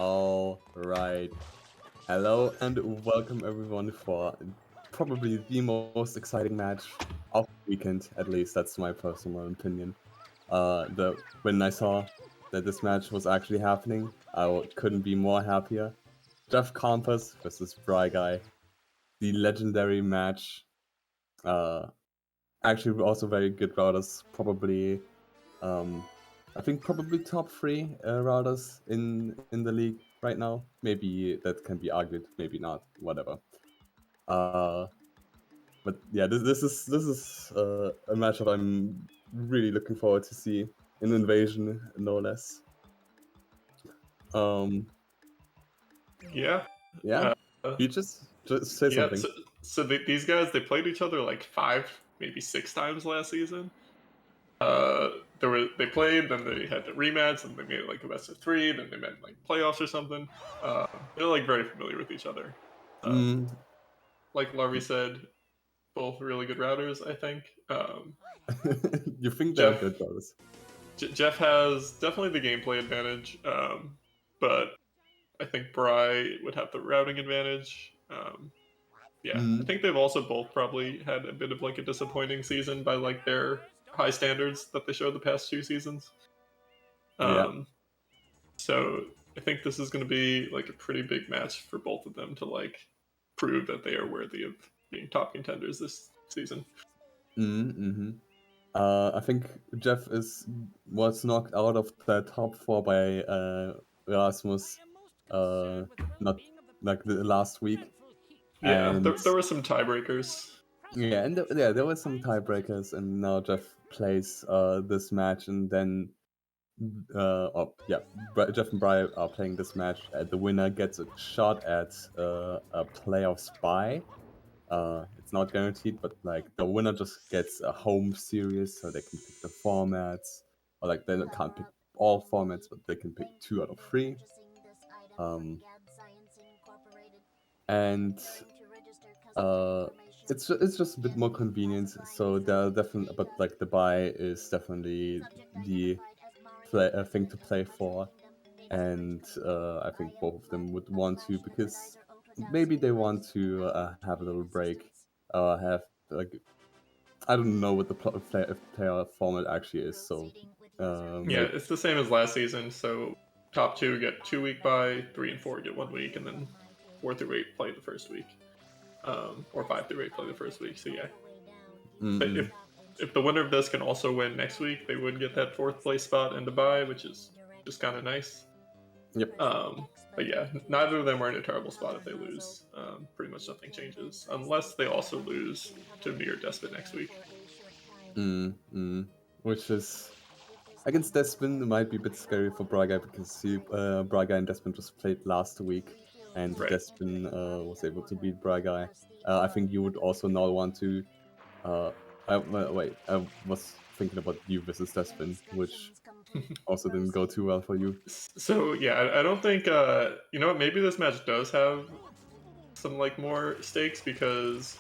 All right. Hello and welcome everyone for probably the most exciting match of the weekend. At least that's my personal opinion. When I saw that this match was actually happening, couldn't be more happier. JeffCompass versus Briguy, the legendary match. Uh, Actually, also very good routers. Probably, I think probably top three routers in the league right now. Maybe that can be argued, maybe not. Whatever. Uh, but yeah, this is a matchup I'm really looking forward to see in Invasion, no less. Um, Yeah. yeah, Uh, you just say yeah. something. These guys they played each other like 5, maybe 6 times last season. They played, then they had a rematch, and they made it like a best of 3. Then they met in, like playoffs or something. They're like very familiar with each other. Uh, Mm. like Larry said, both really good routers. I think. You think they're Jeff good routers? Jeff has definitely the gameplay advantage, but I think Bry would have the routing advantage. Yeah, I Mm. think they've also both probably had a bit of like a disappointing season by like their high standards that they showed the past 2 seasons. Yeah. Um, so I think this is going to be like a pretty big match for both of them to like prove that they are worthy of being top contenders this season. Mm-hmm. I think Jeff was knocked out of the top four by Erasmus, not like the last week, Yeah, and there were some tiebreakers. yeah, and there were some tiebreakers, and now Jeff plays this match, and then Jeff and Brian are playing this match. The winner gets a shot at a playoff spy. It's not guaranteed, but like the winner just gets a home series, so they can pick the formats, or like they can't pick all formats, but they can pick 2 out of 3. Um, and uh, it's just a bit more convenient. So they're definitely, but like the buy is definitely the thing to play for, and I think both of them would want to, because maybe they want to have a little break, have like, I don't know what the player format actually is, so Yeah, maybe. it's the same as last season. So top 2 get 2 week bye, 3 and 4 get 1 week, and then 4 through 8 play the first week, or 5 through 8 play the first week. So yeah, Mm-mm. if the winner of this can also win next week, they would get that 4th place spot and a bye, which is just kind of nice. Yep. But yeah, neither of them are in a terrible spot if they lose. Pretty much nothing changes unless they also lose to me or Despot next week. Which is, against Despin, it might be a bit scary for Braga, because Braga and Despin just played last week, and Right. Despin was able to beat Braga. I think you would also not want to. Wait, I was thinking about you versus Despin, which also didn't go too well for you. So yeah, I don't think you know what, maybe this match does have some like more stakes because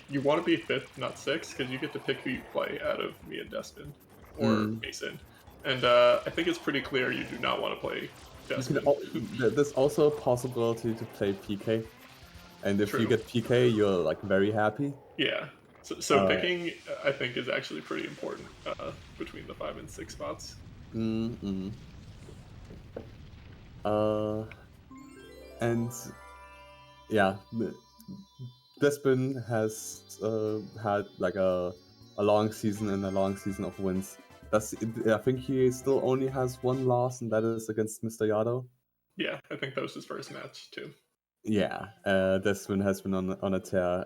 you want to be 5th, not 6th, because you get to pick who you play out of me and Despin or Mm. Mason. And I think it's pretty clear you do not want to play You can. Despin. There's also a possibility to play PK, and if you True. get PK, you're like very happy. Yeah. So Uh, picking, I think, is actually pretty important between the 5 and 6 spots. mm, mm. Uh, and yeah, Despin has had like a long season and a long season of wins. I think he still only has one loss, and that is against Mr. Yado. Yeah, I think that was his first match too. Yeah, Despin has been on a tear.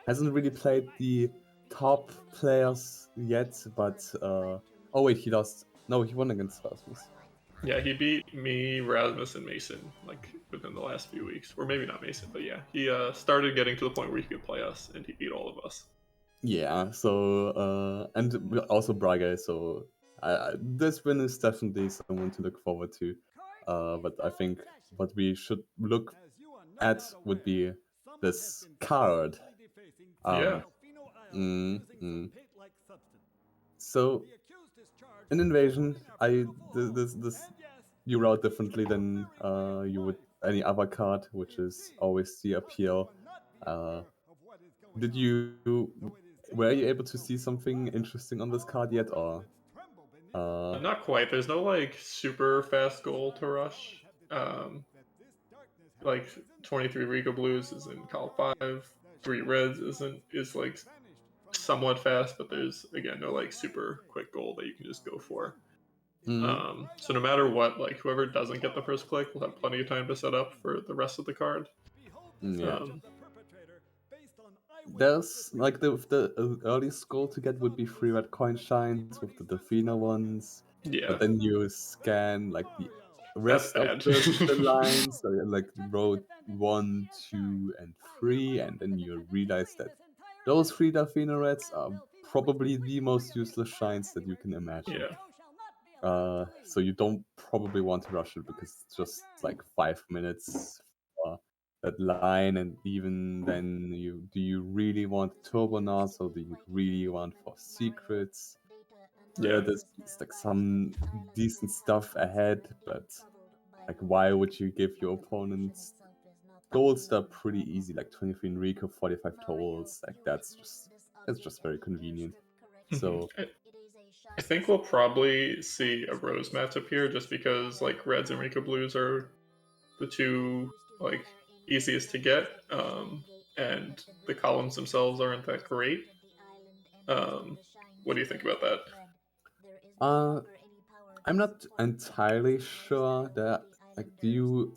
Hasn't really played the top players yet, but oh wait, he lost. No, he won against Rasmus. Yeah, he beat me, Rasmus, and Mason like within the last few weeks, or maybe not Mason, but yeah, he started getting to the point where he could play us, and he beat all of us. Yeah, so and also Braga. So this win is definitely someone to look forward to. But I think what we should look at would be this card. Yeah. Um, mm, mm. So in Invasion, this you route differently than you would any other card, which is always the appeal. Uh, did you were you able to see something interesting on this card yet, or uh, Not quite. There's no like super fast goal to rush. Like 23 Rico Blues is in Call 5. 3 Reds is like somewhat fast, but there's again no like super quick goal that you can just go for. mm, So no matter what, like whoever doesn't get the first click will have plenty of time to set up for the rest of the card. yeah. Um, There's like the earliest goal to get would be 3 red coin shines with the Delfino ones, but yeah, then you scan like the that's rest of bad. the lines, so like road 1, 2, and 3, and then you realize that those 3 Reds are probably the most useless shines that you can imagine. Yeah. So you don't probably want to rush it because it's just like 5 minutes for that line, and even then, do you really want Turbo Nozzle? Do you really want for secrets? Yeah. There's like some decent stuff ahead, but like why would you give your opponents goals that are pretty easy, like 23 Enrico, 45 tolls? Like that's just very convenient. Mhm. So I think we'll probably see a Rose matchup here just because like Reds and Rico Blues are the two like easiest to get, and the columns themselves aren't that great. Um, what do you think about that? uh I'm not entirely sure that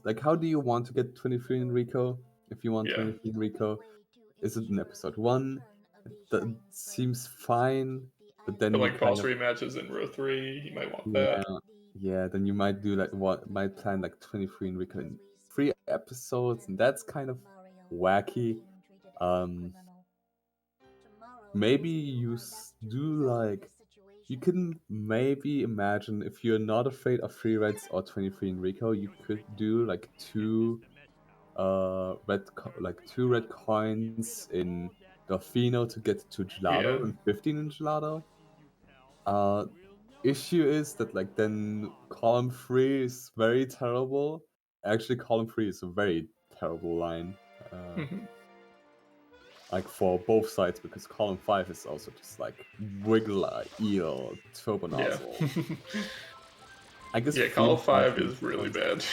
like how do you want to get 23 in Rico? If you want Yeah, 23 in Rico, is it in episode 1? That seems fine, but for then you like kind boss of rematches in row 3, you might want that. yeah, yeah, then you might do like what might plan like 23 in Rico in 3 episodes, and that's kind of wacky. Um Maybe do like you can maybe imagine if you're not afraid of 3 reds or 23 in Rico, you could do like like 2 red coins in Delfino to get to Yeah. Gelato and 15 in Gelato. Uh Issue is that like then column 3 is very terrible. Actually, column 3 is a very terrible line. Uh Mhm. like for both sides, because column 5 is also just like Wiggler, Eel, Turbo Yeah. Nozzle. I guess Yeah, 3 Call and of 5 5 are is really fine. bad.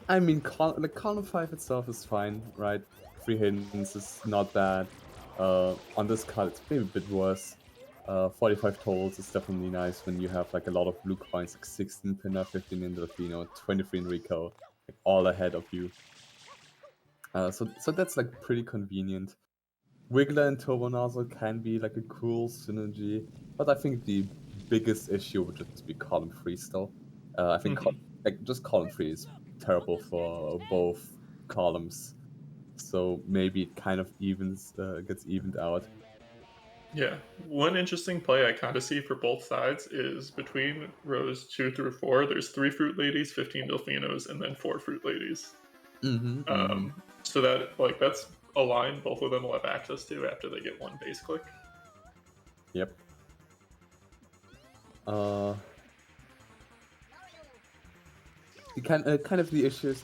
I mean, column 5 itself is fine, right? 3 hidden is not bad. On this card, it's maybe a bit worse. 45 tolls is definitely nice when you have like a lot of blue coins, like 16 Pinner, 15 in Delfino, 23 in Rico, like all ahead of you. So that's like pretty convenient. Wiggler and Turbo Nozzle can be like a cool synergy, but I think the biggest issue would just be column 3 still. I think Mhm. like just column 3 is terrible for both columns, so maybe it kind of gets evened out. Yeah. One interesting play I kind of see for both sides is between rows 2 through 4, there's 3 Fruit Ladies, 15 Delfinos, and then 4 Fruit Ladies. Mm-hmm, mm-hmm. So that like that's a line both of them will have access to after they get one base click. Yep. Uh, kind of the issues.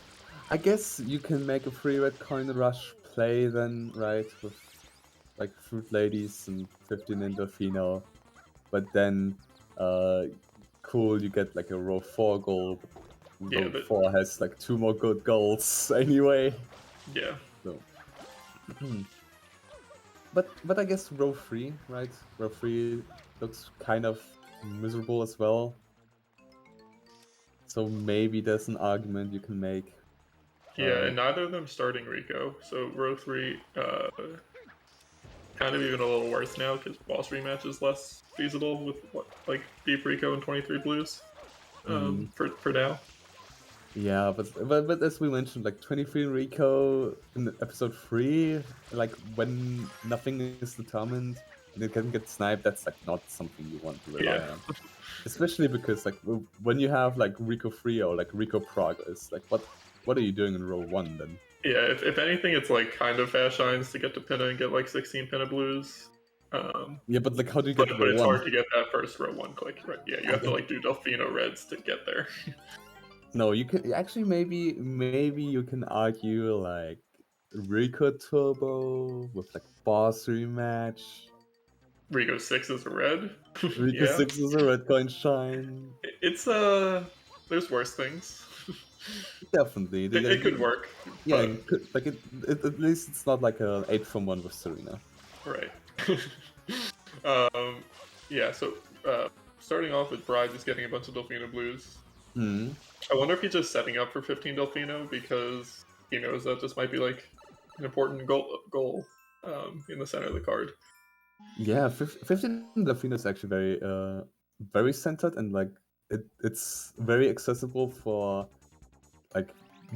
I guess you can make a 3 red coin rush play then, right? With like Fruit Ladies and 15 in Delfino. But then, uh, cool, you get like a row 4 goal. Yeah, Row but 4 has like 2 more good goals anyway. yeah. So, but I guess row 3, right? Row 3 looks kind of miserable as well. So maybe there's an argument you can make. Yeah, Uh, and neither of them starting Rico. So row 3 kind of even a little worse now because boss rematch is less feasible with what like Deep Rico and 23 Blues. mm, For now. yeah, but as we mentioned, like 23 Rico in episode 3, like when nothing is determined and it can get sniped, that's like not something you want to rely Yeah. on. Especially because like when you have like Rico 3 or like Rico Progress, like what are you doing in row 1 then? Yeah, if anything, it's like kind of fast shines to get to Pinna and get like 16 Pinna Blues. Yeah, but like, how do you but get to but row it's one? hard to get that first row one click. Right? Yeah, you have to like do Delfino Reds to get there. No, you can actually maybe you can argue like Rico Turbo with like boss rematch. Rigo 6 is a red. Rico Yeah, 6 is a red coin shine. it's there's worse things. Definitely. It could work, Yeah, but it could, like at least it's not like a 8 from 1 with Serena. right. um, yeah. So starting off with Bride just getting a bunch of Delfino blues. Hmm. I wonder if he's just setting up for 15 Delfino because he knows that this might be like an important goal in the center of the card. Yeah, 15 Delfino is actually very centered, and like it's very accessible for like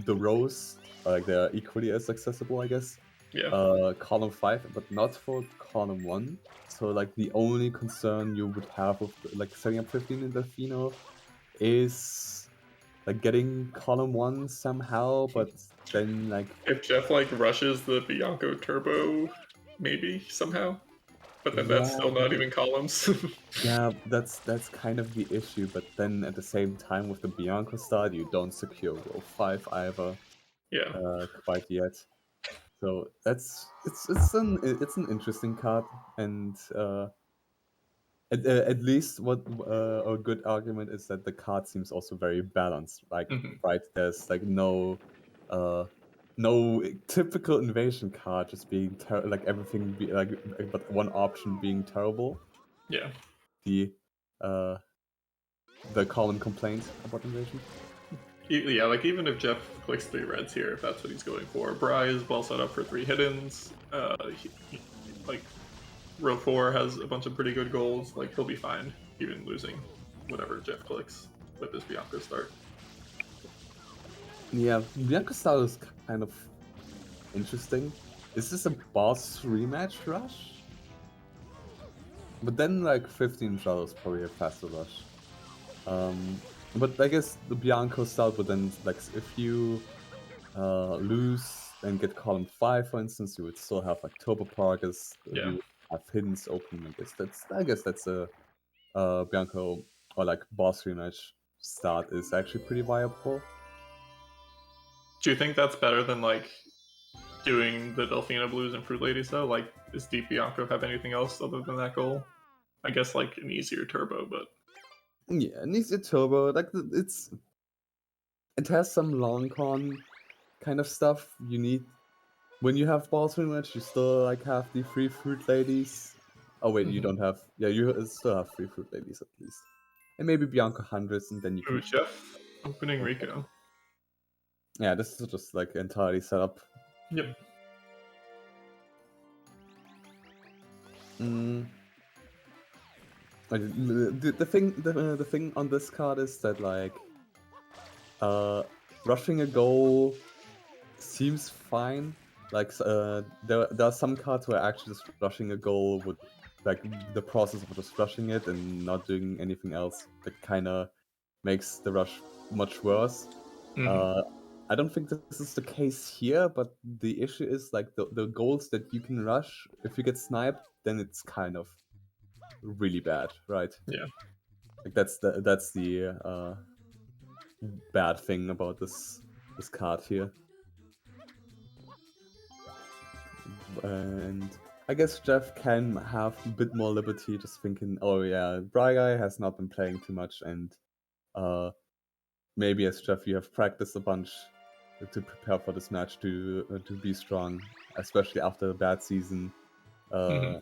the rows, like they're equally as accessible, I guess. Yeah. Column 5, but not for column 1. So like the only concern you would have with like setting up 15 in Delfino is like getting column 1 somehow, but then like If Jeff like rushes the Bianco Turbo, maybe somehow, but then that's yeah, still not even columns. yeah, that's kind of the issue. But then at the same time, with the Bianco start, you don't secure row 5 either Yeah. quite yet. So it's an interesting card, and at least what a good argument is that the card seems also very balanced. Like, Hmm. right, there's like uh no typical invasion card just being like everything but one option being terrible. Yeah. The uh the common complaint about invasion. Yeah, like even if Jeff clicks 3 reds here, if that's what he's going for, Bry is well set up for 3 hiddens. Like row 4 has a bunch of pretty good goals. Like he'll be fine, even losing whatever Jeff clicks with this Bianco start. Yeah, Bianca style is kind of interesting. Is this a boss rematch rush? But then like 15 shot is probably a faster rush. But I guess the Bianco style would then like if you lose and get column 5, for instance, you would still have like Turbo Parkers, Yeah. you would have hiddens open. I guess that's a Bianco or like boss rematch start is actually pretty viable. Do you think that's better than like doing the Delfino Blues and Fruit Ladies though? Like, does Deep Bianco have anything else other than that goal? I guess like an easier turbo, but Yeah, it needs a turbo. Like it has some long con kind of stuff you need. When you have balls rematch, you still like have the free fruit ladies. Oh wait, you don't have. Yeah, you still have free fruit ladies at least, and maybe Bianca hundreds, and then you ooh, can. Jeff opening Rico. Yeah, this is just like entirely set up. Yep. Mm. Like, the thing on this card is that like rushing a goal seems fine. Like there are some cards where actually just rushing a goal would like the process of just rushing it and not doing anything else that kind of makes the rush much worse. Mm-hmm. Uh, I don't think this is the case here, but the issue is like the goals that you can rush. If you get sniped, then it's kind of really bad, right? Yeah. Like that's the bad thing about this card here. And I guess Jeff can have a bit more liberty, just thinking, oh yeah, Briguy has not been playing too much, and maybe as Jeff you have practiced a bunch to prepare for this match to be strong, especially after a bad season. Mm-hmm.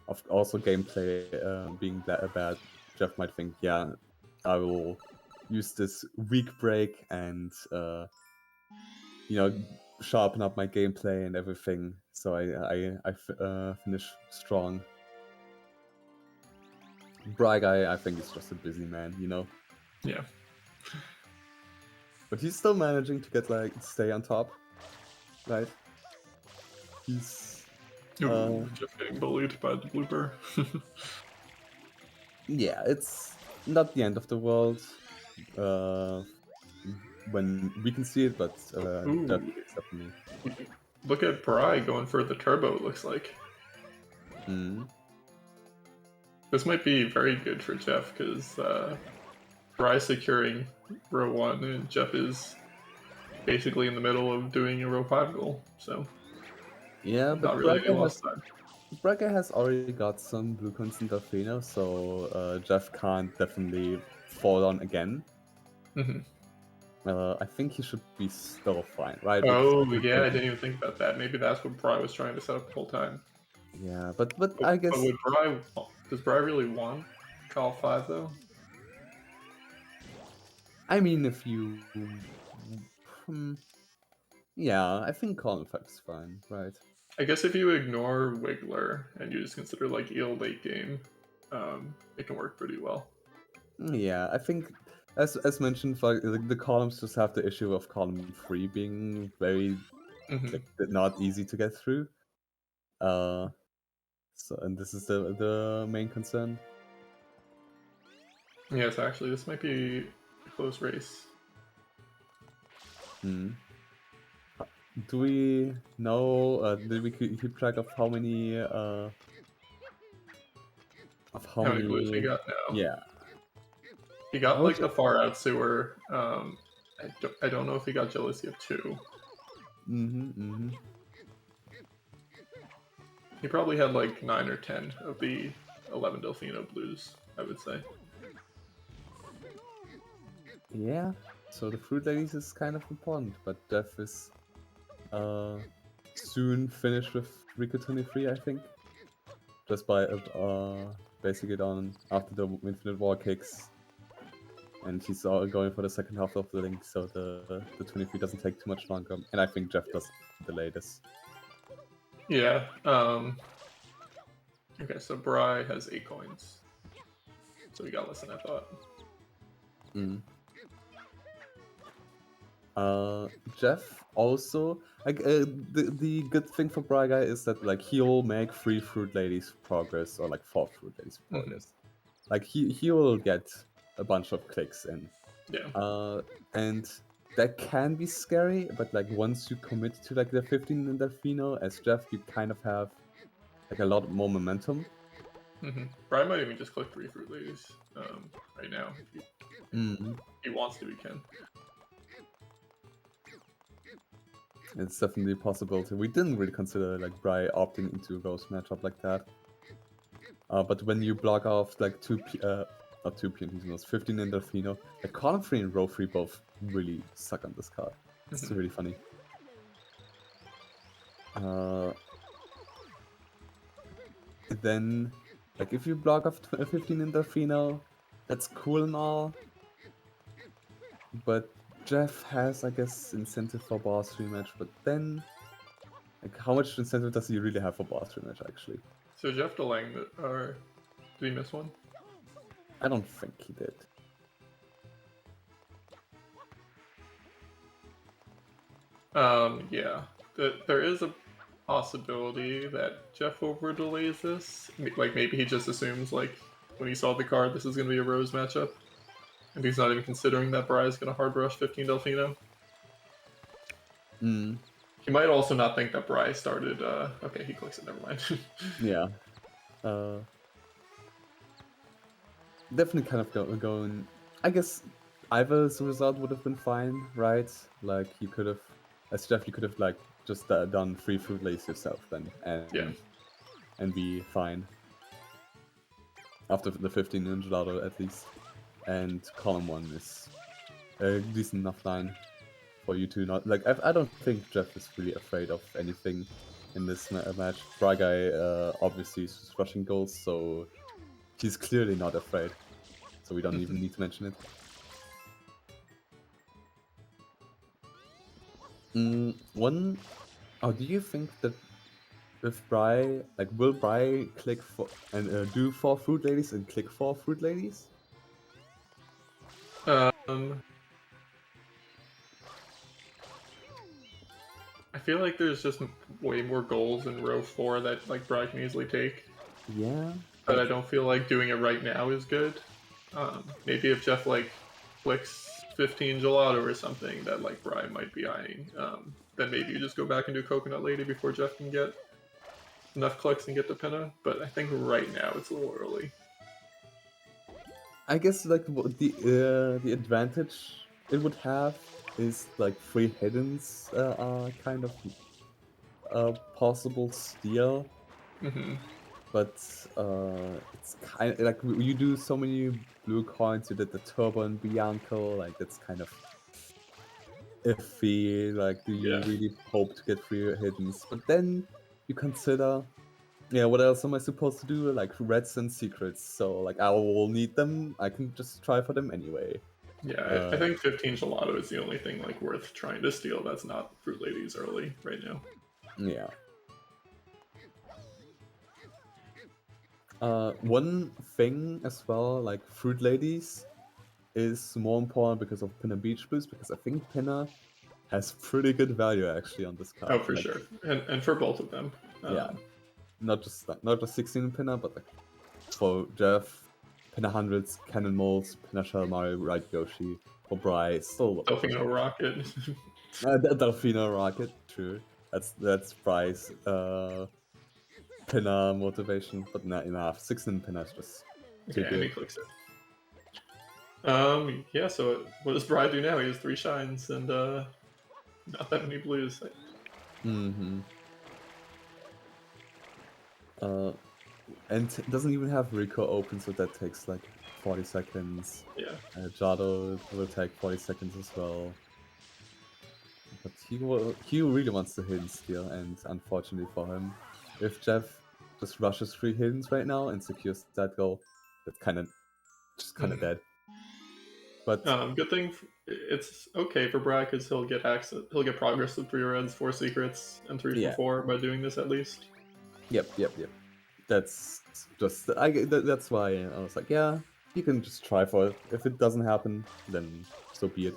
Of also gameplay being bad, Jeff might think, yeah, I will use this week break and sharpen up my gameplay and everything, so I finish strong. Briguy, I think, is just a busy man. Yeah. But he's still managing to get like stay on top, right? He's Ooh, Jeff getting bullied by the blooper. yeah, it's not the end of the world when we can see it, but Ooh, definitely. look at Bry going for the turbo. It looks like. Mm. This might be very good for Jeff because Briguy securing row 1 and Jeff is basically in the middle of doing a row 5 goal, so Yeah, not but really any lost time. Briguy has already got some blue coins in Delfino, so Jeff can't definitely fall on again. Mhm. I think he should be still fine, right? Oh, yeah, I didn't even think about that. Maybe that's what Briguy was trying to set up the whole time. Yeah, but But, I but guess, would Briguy, does Briguy really want Call 5 though? I mean, if you, hmm, yeah, I think column 5 is fine, right? I guess if you ignore Wiggler and you just consider like eel late game, it can work pretty well. Yeah, I think as mentioned, like the columns just have the issue of column 3 being very Hmm. like not easy to get through. Uh, so and this is the main concern. Yes, actually, this might be a close race. Hmm. Do we know? Did we keep track of how many? Of how How many blues he many? got now? Yeah. He got How like much? the far out sewer. I don't know if he got jealousy of 2. Mm-hmm. Mm-hmm. He probably had like 9 or 10 of the 11 Delfino blues, I would say. Yeah. So the fruit ladies is kind of important, but Jeff is soon finished with Rico 23, I think. Just by basing it on after the Infinite War kicks, and he's going for the second half of the link, so the 23 doesn't take too much longer. And I think Jeff does delay this. Yeah. Okay, so Bry has 8 coins. So we got less than I thought. Mm. Jeff also like the good thing for Briguy is that like he'll make 3 fruit ladies progress or like 4 fruit ladies Hmm. progress. Like he will get a bunch of clicks in. Yeah. And that can be scary, but like once you commit to like the 15 in Delfino as Jeff, you kind of have like a lot more momentum. Brian might even just click 3 fruit ladies right now. Mm. If he wants to, he can. It's definitely a possibility. We didn't really consider like Bry opting into a ghost matchup like that. But when you block off like not 2 PNPs, 15 in Delfino, like column 3 and row 3 both really suck on this card. It's Mhm. really funny. Then, like if you block off 15 in Delfino, that's cool and all. But Jeff has, I guess, incentive for boss rematch, but then, like, how much incentive does he really have for boss rematch, actually? So Jeff delaying the, or did he miss one? I don't think he did. Yeah. There is a possibility that Jeff over delays this. Like maybe he just assumes like when he saw the card, this is going to be a Rose matchup, and he's not even considering that Bry's going to hard rush 15 Delfino. Mm, He might also not think that Bry started. Okay, he clicks it. Never mind. yeah. Uh, Definitely kind of going. I guess either result would have been fine, right? Like you could have, as Jeff, you could have like just done 3 fruit lays yourself then, Yeah. and be fine after the 15 in gelato at least. And column 1 is a decent enough line for you to not like. I don't think Jeff is really afraid of anything in this match. Briguy obviously is rushing goals, so he's clearly not afraid. So we don't even need to mention it. One. Oh, do you think that with Bry, like, will Bry click for and do 4 fruit ladies and click 4 fruit ladies? Um, I feel like there's just way more goals in row 4 that like Bry can easily take, Yeah, but I but don't feel like doing it right now is good. Maybe if Jeff like clicks 15 gelato or something that like Bry might be eyeing, then maybe you just go back and do coconut lady before Jeff can get enough clicks and get the pinna. But I think right now it's a little early. I guess like the advantage it would have is like free hiddens are kind of a possible steal, Hmm. but it's kind of like you do so many blue coins. You did the Turbo and Bianco, like that's kind of iffy. Like, do you Yeah. really hope to get free hiddens? But then you consider, yeah, what else am I supposed to do? Like reds and secrets. So like I will need them. I can just try for them anyway. Yeah, I Uh, think 15 gelato is the only thing like worth trying to steal that's not Fruit Ladies early right now. yeah. One thing as well, like Fruit Ladies is more important because of Pinner Beach Blues, because I think Pinner has pretty good value actually on this Oh, card. for Like, sure, and for both of them. yeah, Um, not just 16 Pinner, but like for Jeff, Pinner hundreds, Cannon Moles, Pinner Shell Mario, Right Yoshi, for Briguy, still Delfino Rocket. Delfino Rocket, true. That's Brigue's Pinner motivation, but not enough. 16 Pinner is just too Okay, and he good. clicks it. Yeah. So what does Bride do now? He has 3 shines and not that many blues. Mm-hmm. And doesn't even have Rico open, so that takes like 40 seconds. Yeah. Jado will take 40 seconds as well. But he really wants to hidden steal, and unfortunately for him, if Jeff just rushes 3 hiddens right now and secures that goal, that's kind of Mhm. dead. But Good thing it's okay for Brad because he'll get access. He'll get progress with 3 reds, 4 secrets, and 3 for yeah, 4 by doing this at least. yep. That's just that's why I was like, yeah, you can just try for it. If it doesn't happen, then so be it.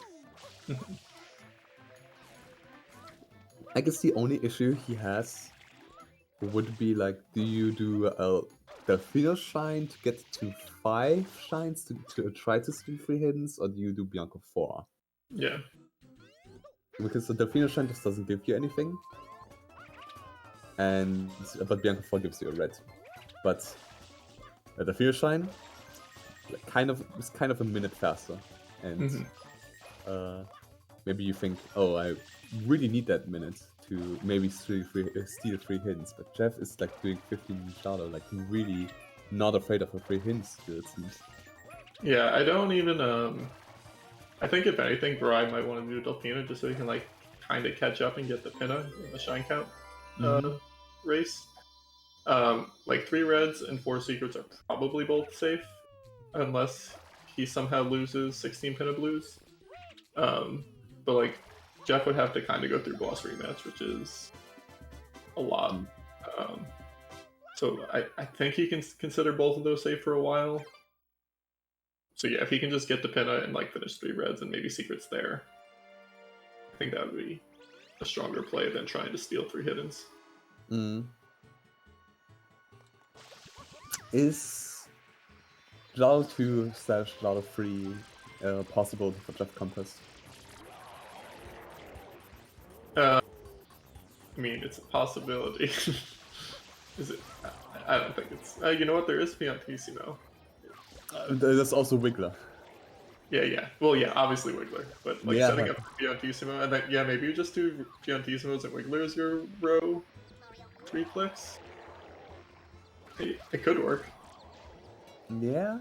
I guess the only issue he has would be like, do you do the Delfino Shine to get to 5 shines to try to steal 3 hiddens, or do you do Bianco 4? Yeah. Because the Delfino Shine just doesn't give you anything, and but Bianco 4 gives you a red. But the Delfino Shine is kind of a minute faster, and Hmm. maybe you think, oh, I really need that minute to maybe steal 3 hiddens, but Jeff is like doing 15 shadow, like really not afraid of a 3 hidden steal, it seems. Yeah, I don't even. I think if anything, Bride might want to do Delfino just so he can like kind of catch up and get the pinna in the shine count Mm-hmm. race. Like 3 reds and 4 secrets are probably both safe, unless he somehow loses 16 pinna blues. Um, but like Jeff would have to kind of go through boss rematch, which is a lot. Um, so I think he can consider both of those safe for a while. So yeah, if he can just get the pinna and like finish 3 reds and maybe secrets there, I think that would be a stronger play than trying to steal 3 hiddens. Mm. Is Jalo 2 / Jalo 3 possible for JeffCompass? I mean, it's a possibility. Is it? I don't think it's. You know what? There is Piantissimo. There's also Wiggler. Yeah. Well, yeah, obviously Wiggler, but like Yeah, setting up Piantissimo, and then yeah, maybe you just do Piantissimos and Wiggler as your row 3 clicks. It could work. yeah,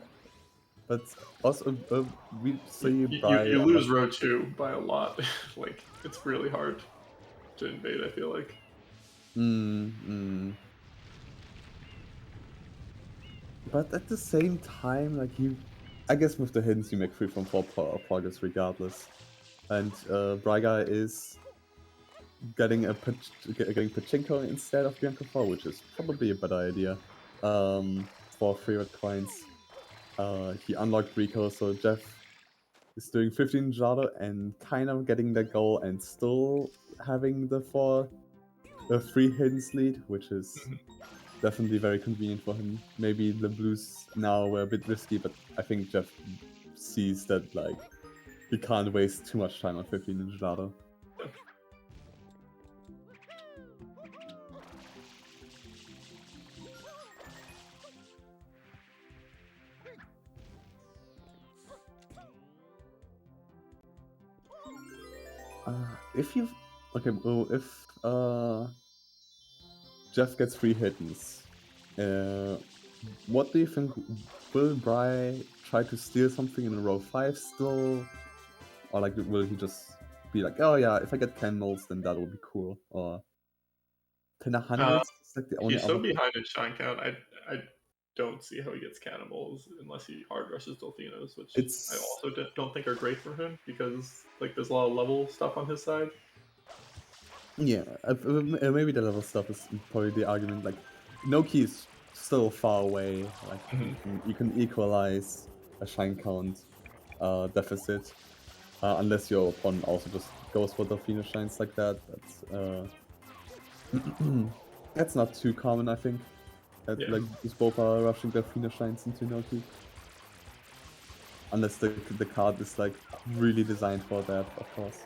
but also we You, see you, by you lose row 2 by a lot. Like it's really hard to invade. I feel like. mm. But at the same time, like I guess with the hints you make 3 from 4 progress regardless. And Briguy is getting Pachinko instead of Bianco 4, which is probably a better idea. For 3 red coins. He unlocked Rico, so Jeff is doing 15 Jado and kind of getting the goal and still having the 3 hints lead, which is definitely very convenient for him. Maybe the blues now were a bit risky, but I think Jeff sees that like he can't waste too much time on 15 in Jado. If you okay, well, if Jeff gets 3 hits, uh, what do you think? Will Bry try to steal something in row 5 still, or like will he just be like, oh yeah, if I get candles, then that will be cool, or pin Uh, hundreds is like the only he's so other thing. behind in shine count. I don't see how he gets cannibals unless he hard rushes Delfinos, which I It's also don't think are great for him because like there's a lot of level stuff on his side. yeah, maybe the level stuff is probably the argument. Like, Noki is still far away. Like, Mhm. you can equalize a shine count deficit, unless your opponent also just goes for Delfino shines like that. That's not too common, I think. That Yeah. like these both are rushing Delfino shines into Noki, unless the card is like really designed for that, of course.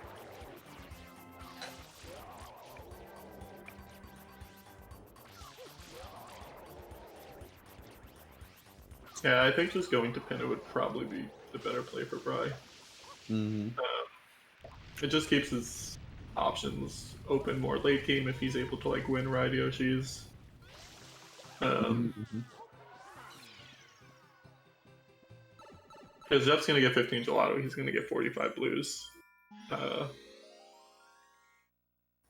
Yeah, I think just going to Pinna would probably be the better play for Bry. Hmm. It just keeps his options open more late game if he's able to like win Ride Yoshi's. Um, Hmm. because Jeff's gonna get 15 gelato, he's gonna get 45 blues. Uh,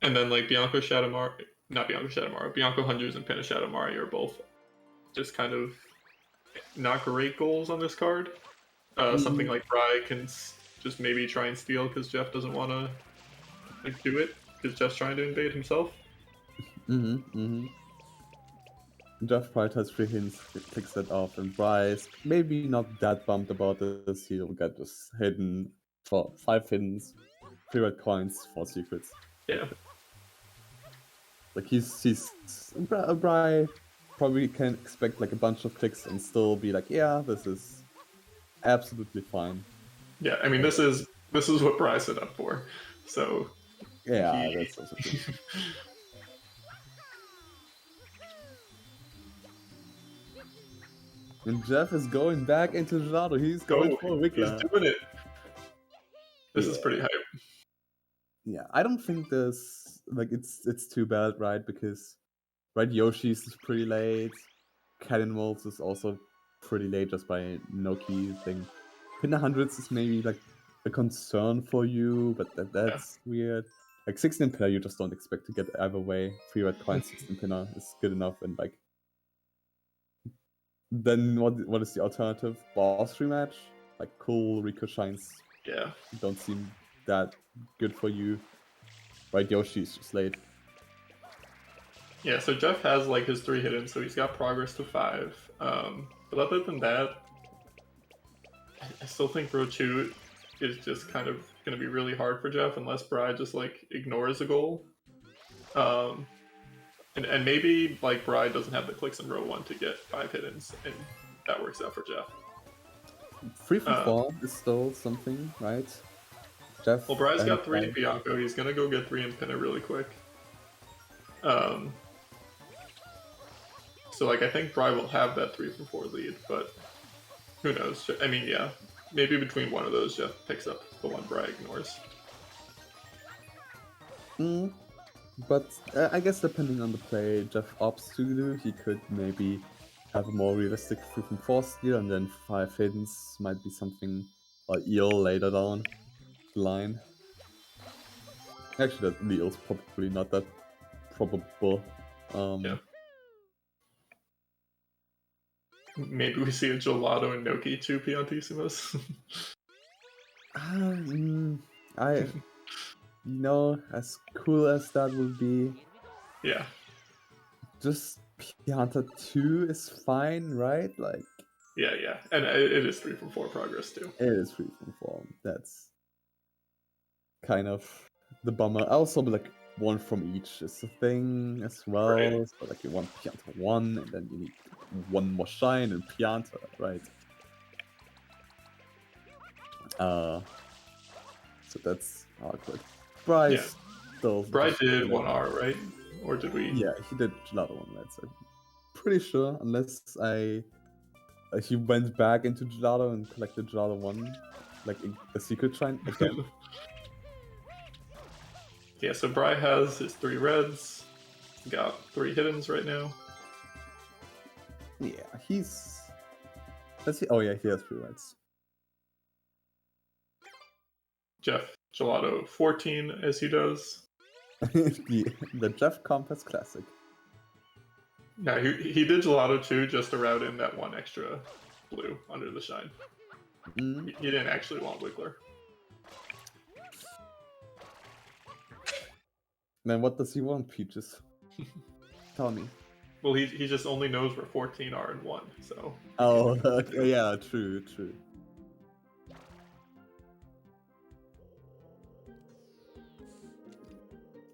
and then like Bianco Shadowmar, not Bianco Shadowmar, Bianco Hundreds and Pinna Shadowmari are both just kind of not great goals on this card. Something Hmm. like Bry can just maybe try and steal because Jeff doesn't want to like do it because Jeff's trying to invade himself. Hmm. Hmm. Jeff Pride has 3 hints, clicks that off, and Bryce maybe not that bummed about this. He'll get just hidden for 5 hidden, 3 red coins, 4 secrets. Yeah. Like he's Bry probably can expect like a bunch of clicks and still be like, yeah, this is absolutely fine. Yeah, I mean this is what Bry set up for. So Yeah, he that's also true. And Jeff is going back into Gelato. He's going oh, for he's Wiggler. doing it. This is Yeah. pretty hype. Yeah, I don't think this like it's too bad, right? Because right, Yoshi's is pretty late. Cannonballs is also pretty late just by Noki thing. Pinner hundreds is maybe like a concern for you, but Yeah. that's weird. Like 16 pinner, you just don't expect to get either way. 3 red coins, 16 pinner is good enough, and like then what is the alternative? Boss rematch? Like cool Rico shines Yeah. don't seem that good for you. Right, Yoshi's just late. Yeah, so Jeff has like his 3 hidden, so he's got progress to 5. But other than that, I still think row 2 is just kind of going to be really hard for Jeff unless Bride just like ignores a goal. Um, and maybe like Bride doesn't have the clicks in row 1 to get 5 hiddens, and that works out for Jeff. 3 from Uh, 4 is still something, right? Jeff well, Bride's and got 3 in Brian. Bianco. He's going to go get 3 in Pinna really quick. So like I think Bride will have that 3 from 4 lead, but who knows? I mean, yeah, maybe between one of those, Jeff picks up the one Bride ignores. Mm, but I guess depending on the play Jeff opts to do, he could maybe have a more realistic 3 from 4 steal, and then 5 hiddens might be something, or eel later down the line. Actually, that the eel's probably not that probable. Yeah. Maybe we see a Gelato and Noki 2 Piantissimus. I as cool as that would be, Yeah. just Pianta 2 is fine, right? Like, Yeah, yeah. And it is 3 from 4 progress too. it is 3 from 4. That's kind of the bummer. Also, like, 1 from each is a thing as well. Right. So, like, you want Pianta 1, and then you need 1 more shine and Pianta, right? So that's awkward. Yeah. Bryce still Bride just did chilling. 1R, right? Or did we? Yeah, he did Gelato 1, right? So pretty sure, unless he went back into Gelato and collected Gelato 1, like a secret shrine again. Yeah, so Bry has his 3 reds. Got 3 hiddens right now. Yeah, he's. Let's see. Oh yeah, he has 3 rights. Jeff Gelato 14 as he does. the JeffCompass Classic. Now he did Gelato too, just to route in that 1 extra blue under the shine. Mm. He didn't actually want Wiggler. Man, what does he want, Peaches? Tell me. Well, he just only knows where 14 are in 1, so. Oh, okay, yeah, true.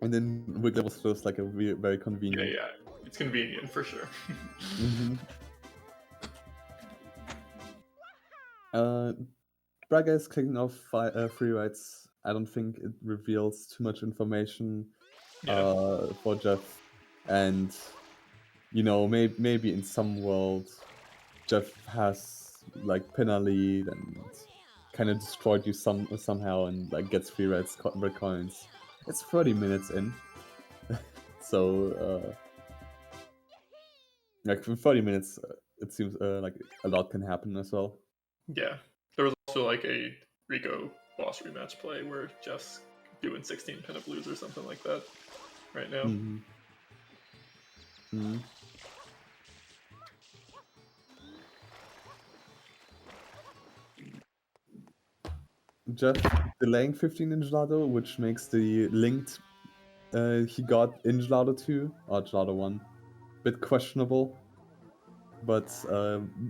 And then Wiggler was just like a very convenient. Yeah, it's convenient for sure. Mm-hmm. Briguy is clicking off 3 rights. I don't think it reveals too much information for Jeff. And, maybe in some world, Jeff has like pinner lead and kind of destroyed you somehow and like gets 3 red coins. It's 30 minutes in. So, like for 30 minutes, it seems like a lot can happen as well. Yeah, there was also like a Rico boss rematch play where Jeff's doing 16 pin of blues or something like that right now. Mm-hmm. Mm-hmm. Jeff delaying 15 in Gelato, which makes the linked he got in Gelato 2 or Gelato 1 bit questionable. But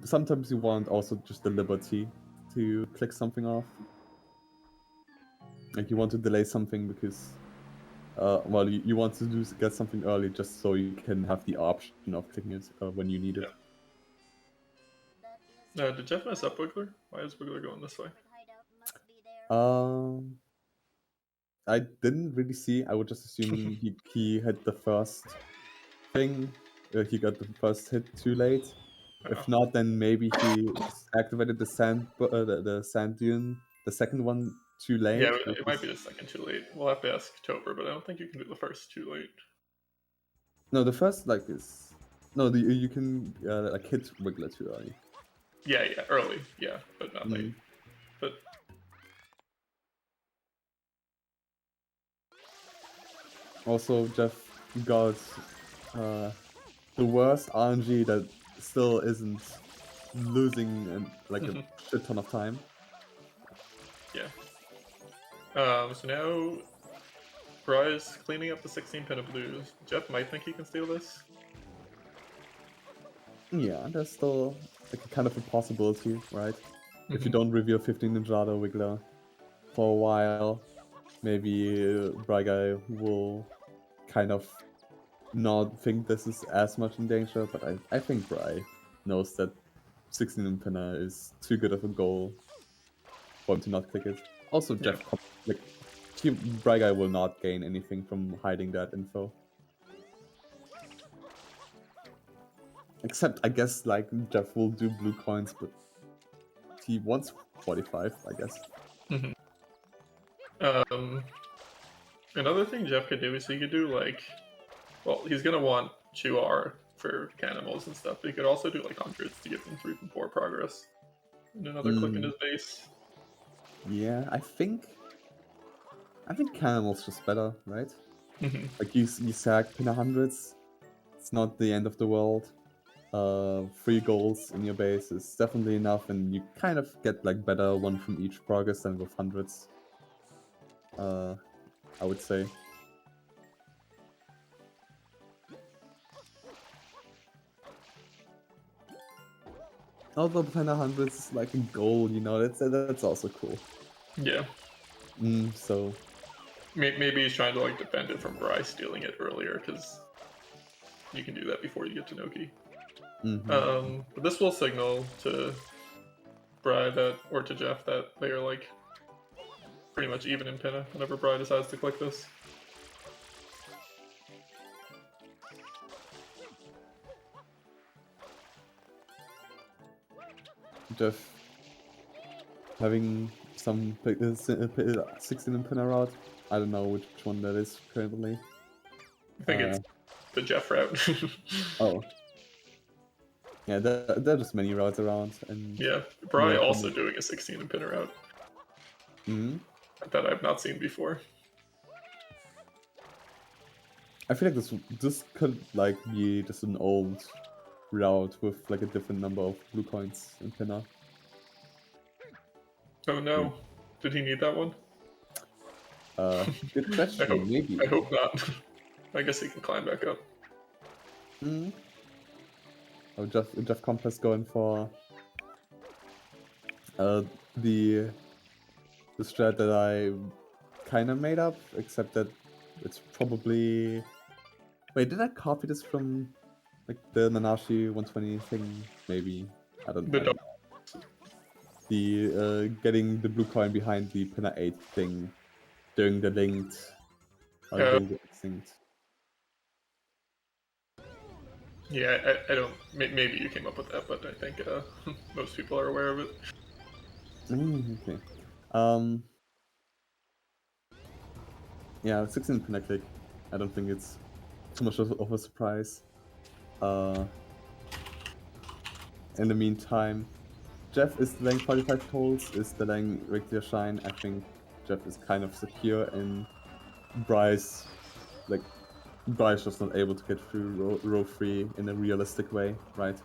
sometimes you want also just the liberty to click something off. Like you want to delay something because, well, you want to get something early just so you can have the option of clicking it when you need it. Did Jeff mess up Wiggler? Why is Wiggler going this way? I didn't really see. I would just assume he hit the first thing. He got the first hit too late. If not, then maybe he just activated the sand dune, the second one too late. Yeah, it might be the second too late. We'll have to ask Tober, but I don't think you can do the first too late. No, the first like is no. You can like hit Wiggler too early. Yeah, early. Yeah, but not late. But also, Jeff got the worst RNG that still isn't losing like a shit ton of time. Yeah. So now Bry's cleaning up the 16 pin of blues. Jeff might think he can steal this. Yeah, there's still like a kind of a possibility, right? If you don't reveal 15 Ninjado Wiggler for a while, maybe Briguy will kind of not think this is as much in danger, but I think Bry knows that 16 in Pinner is too good of a goal for him to not click it. Also, Yeah. Briguy will not gain anything from hiding that info. Except, I guess, like, Jeff will do blue coins, but he wants 45, I guess. Another thing Jeff could do is he could do, like, well, he's going to want 2R for Canimals and stuff, but he could also do, like, hundreds to give him 3 from 4 progress. And another click in his base. Yeah, I think Cannimal's just better, right? Like, you sack pin 100s, it's not the end of the world. 3 goals in your base is definitely enough, and you kind of get like better one from each progress than with hundreds. I would say. Although pin 100s is like a goal, that's also cool. Yeah. So Maybe he's trying to like defend it from Bry stealing it earlier, because you can do that before you get to Noki. But this will signal to Bry or to Jeff that they are like pretty much even in Pinna whenever Bry decides to click this. Jeff having some 16 and pinner route. I don't know which one that is currently. I think it's the Jeff route. Oh. Yeah, there are just many routes around, and Yeah, Briguy also doing a 16 and pinner route that I've not seen before. I feel like this could like be just an old route with like a different number of blue coins in pinner. Oh no, did he need that one? Good question. Maybe. I hope not. I guess he can climb back up. Oh, JeffCompass going for the strat that I kind of made up, except that it's probably. Wait, did I copy this from like the Nanashi 120 thing? Maybe I don't know. The getting the blue coin behind the pinner 8 thing during the linked, during the extinct. Yeah, I don't. Maybe you came up with that, but I think most people are aware of it. Okay. Yeah, 16 pinner click. I don't think it's too much of a surprise. In the meantime, Jeff is delaying 45 tolls, is delaying regular shine. I think Jeff is kind of secure, and Bryce just not able to get through row 3 in a realistic way, right?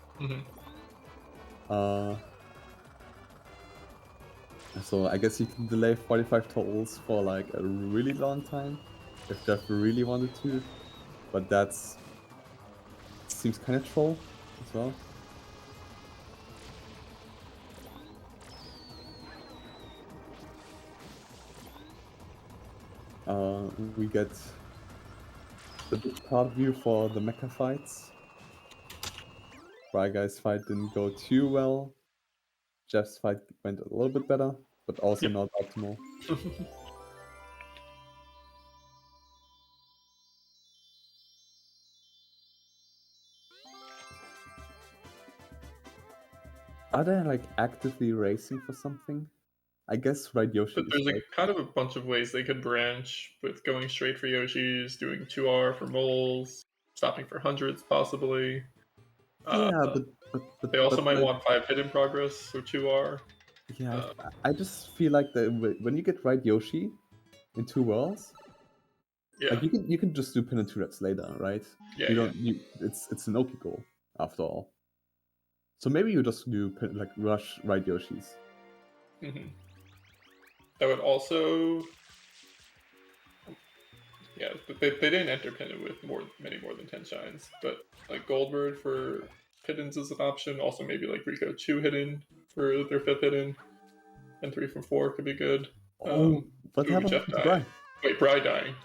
So I guess he can delay 45 tolls for like a really long time if Jeff really wanted to, but seems kind of troll as well. We get the big card view for the mecha fights. Briguy's fight didn't go too well. Jeff's fight went a little bit better, but also not optimal. Are they like actively racing for something? I guess right Yoshi. But there's kind of a bunch of ways they could branch with going straight for Yoshis, doing 2R for moles, stopping for hundreds possibly. Yeah, but they also might like, want 5 hidden progress, so 2R. Yeah, I just feel like when you get right Yoshi in 2 worlds, like you can just do pin and 2 reps later, right? Yeah, you don't. It's an Oki goal after all. So maybe you just do like rush right Yoshis. That would also. Yeah, but they didn't enter Pin with many more than 10 shines. But like Goldbird for Pittons is an option. Also maybe like Rico 2 hidden for their 5th hidden. And 3 from 4 could be good. What happened Jeff to dying. Bry? Wait, Bry dying.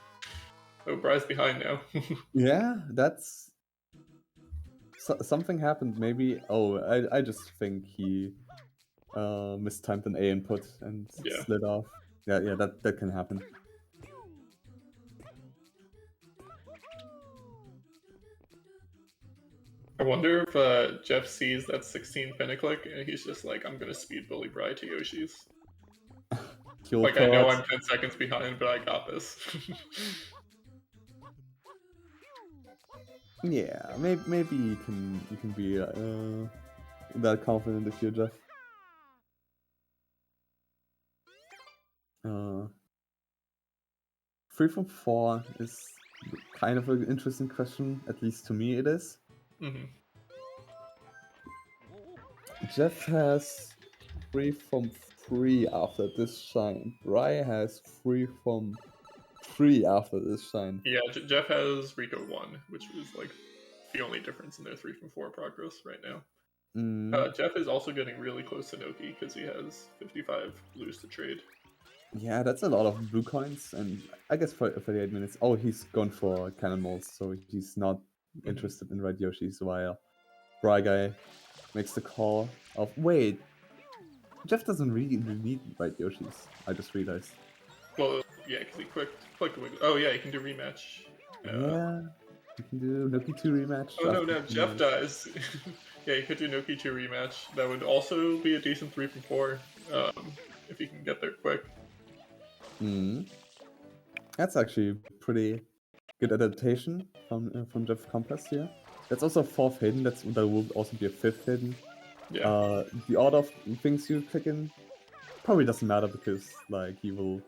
Oh, Bry's behind now. Yeah, that's... something happened, maybe. Oh, I just think he mistimed an A input and slid off. Yeah, that can happen. I wonder if Jeff sees that 16 Pinnaclick and he's just like, I'm gonna speed bully Bry to Yoshi's. Like, I know I'm 10 seconds behind, but I got this. Yeah, maybe you can be that confident if you're Jeff. 3 from 4 is kind of an interesting question, at least to me it is. Jeff has 3 from 3 after this shine. Bry has 3 from 3 after this shine. Yeah, Jeff has Rico 1, which was like the only difference in their 3 from 4 progress right now. Jeff is also getting really close to Noki because he has 55 blues to trade. Yeah, that's a lot of blue coins, and I guess for 38 minutes. Oh, he's gone for cannonballs, so he's not interested in red Yoshis, while Briguy makes the call of, wait, Jeff doesn't really need red Yoshis, I just realized. Well, yeah, because he clicked away. Oh yeah, he can do rematch. Yeah, you can do Noki 2 rematch. Oh no, Jeff dies. Yeah, you could do Noki 2 rematch. That would also be a decent 3 from 4. if he can get there quick. Mm. That's actually pretty good adaptation from JeffCompass here. That's also a fourth hidden. There will also be a fifth hidden. Yeah. The order of things you click in probably doesn't matter because like you will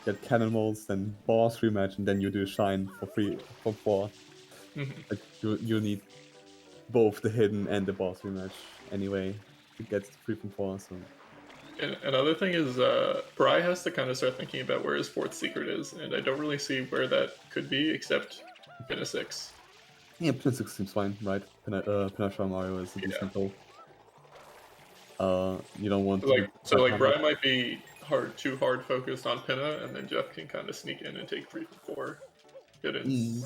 get cannonballs, then boss rematch, and then you do shine for 4. Mhm. Like you need both the hidden and the boss rematch anyway to get 3 from 4. So And another thing is, Bry has to kind of start thinking about where his fourth secret is, and I don't really see where that could be except Pin 6. yeah, Pin 6 seems fine, right? Pinasha Mario is a Yeah. decent goal. You don't want to Like be so, like red-handed. Bry might be too hard focused on Pinna, and then Jeff can kind of sneak in and take 3 from 4 hidden.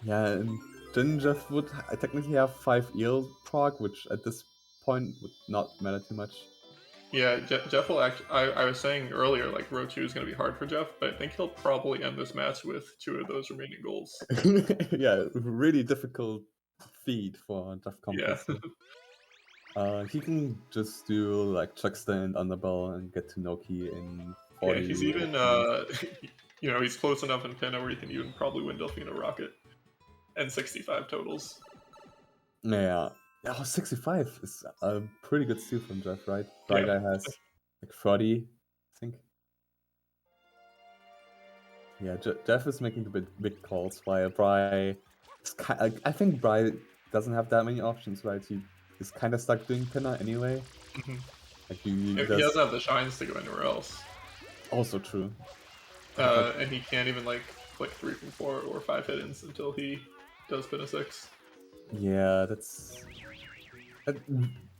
Yeah, and then Jeff would technically have 5 eel proc, which at this point would not matter too much. Yeah, Jeff will act. I was saying earlier, like row 2 is going to be hard for Jeff, but I think he'll probably end this match with 2 of those remaining goals. Yeah, really difficult feat for Jeff Yeah. Compass. He can just do like Chuckster and Underbell and get to Noki in Yeah, 40 he's even, seconds. he's close enough in Pinna where he can even probably win Delfino Rocket. And 65 totals. Yeah. Oh, 65 is a pretty good steal from Jeff, right? Yeah. Briguy has like 30, I think. Yeah, Jeff is making the big calls, while Bry is I think Bry doesn't have that many options, right? He is kind of stuck doing pinner anyway. Mhm. Like he He does. doesn't have the shines to go anywhere else. Also true. But like, And he can't even like click 3 from 4 or 5 hiddens until he does Pinna 6. yeah, that's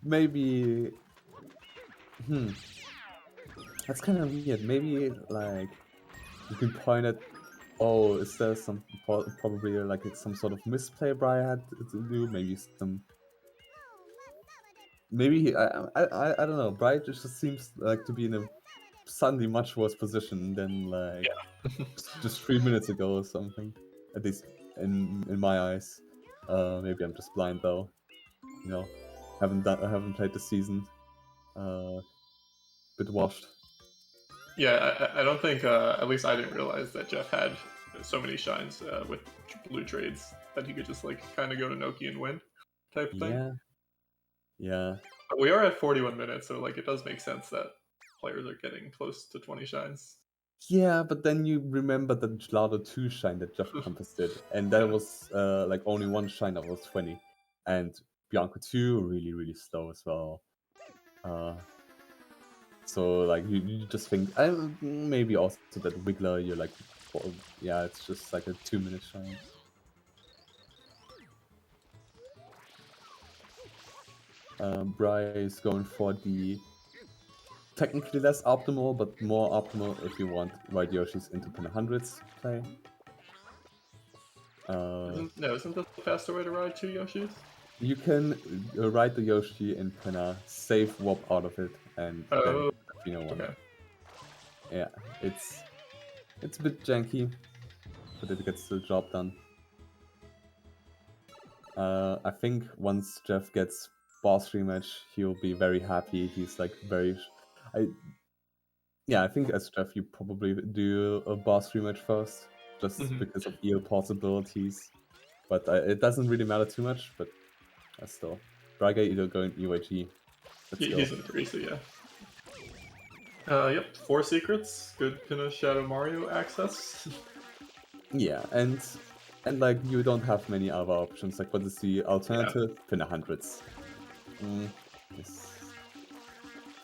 maybe. Hmm, that's kind of weird. Maybe like you can point at. Oh, is there some probably like some sort of misplay Bry had to do? Maybe some. Maybe I don't know. Bry just seems like to be in a suddenly much worse position than like Yeah. just 3 minutes ago or something. At least in my eyes. Maybe I'm just blind though. You know, I haven't played the season. Bit washed. Yeah, I don't think, at least I didn't realize that Jeff had so many shines with blue trades that he could just like kind of go to Noki and win type of thing. Yeah, yeah, But we are at 41 minutes, so like it does make sense that players are getting close to 20 shines. yeah. But then you remember the Gelado 2 shine that Jeff Compass did, and that Yeah. was like only one shine that was 20, and Bianca 2 really slow as well. So like you just think maybe also that Wiggler you're like, well, yeah, it's just like a 2-minute shine. Bry is going for the technically less optimal, but more optimal if you want White Yoshis into Pin 100s play. Isn't that the faster way to ride 2 Yoshis? You can ride the Yoshi in Pinna, save warp out of it, and then Oh, you know one. okay. Yeah, it's a bit janky, but it gets the job done. I think once Jeff gets boss rematch, he'll be very happy. He's like I think as Jeff, you probably do a boss rematch first, just Mhm. because of EO possibilities. But it doesn't really matter too much. But still, Braga either going UAG. Let's go. He's in 3, so yeah. Yep, 4 secrets. Good Pinna Shadow Mario access. Yeah, and like you don't have many other options. Like, what is the Yeah. alternative? Pin 100s.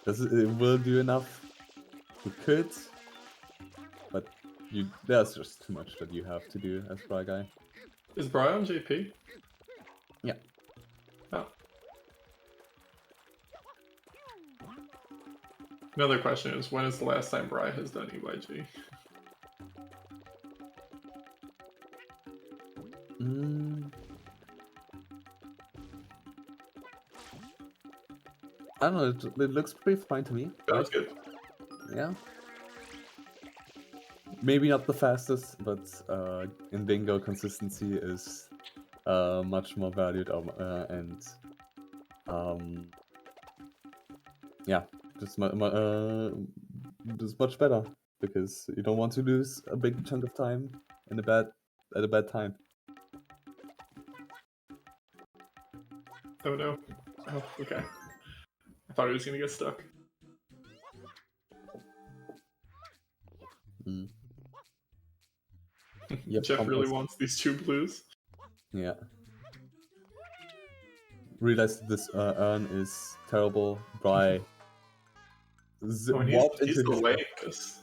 It will do enough? It could, but there's just too much that you have to do as Braga. Is Brian JP? Yeah. Oh. Another question is, when is the last time Bry has done EYG? I don't know. It looks pretty fine to me, That right? was good. Yeah. Maybe not the fastest, but in bingo, consistency is much more valued. And yeah, just just much better because you don't want to lose a big chunk of time in a bad at a bad time. Oh no. Oh, okay. I thought he was gonna get stuck. Mm. Yep, Jeff really Compass. wants these 2 blues. Yeah. Realized this urn is terrible. Bry Oh, and warped he's into his delaying this.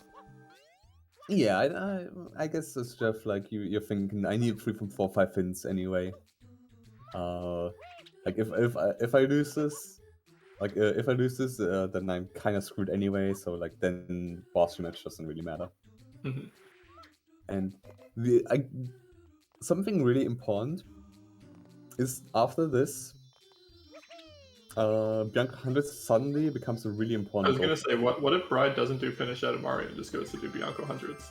Yeah, I guess it's Jeff. Like you're thinking, I need 3 from 4, 5 fins anyway. Like if I lose this, like if I lose this, then I'm kind of screwed anyway. So like then boss rematch doesn't really matter. Mhm. And something really important is after this, Bianca 100 suddenly becomes a really I important was goal. gonna say, what if Bride doesn't do finish out of Mario and just goes to do Bianco hundreds?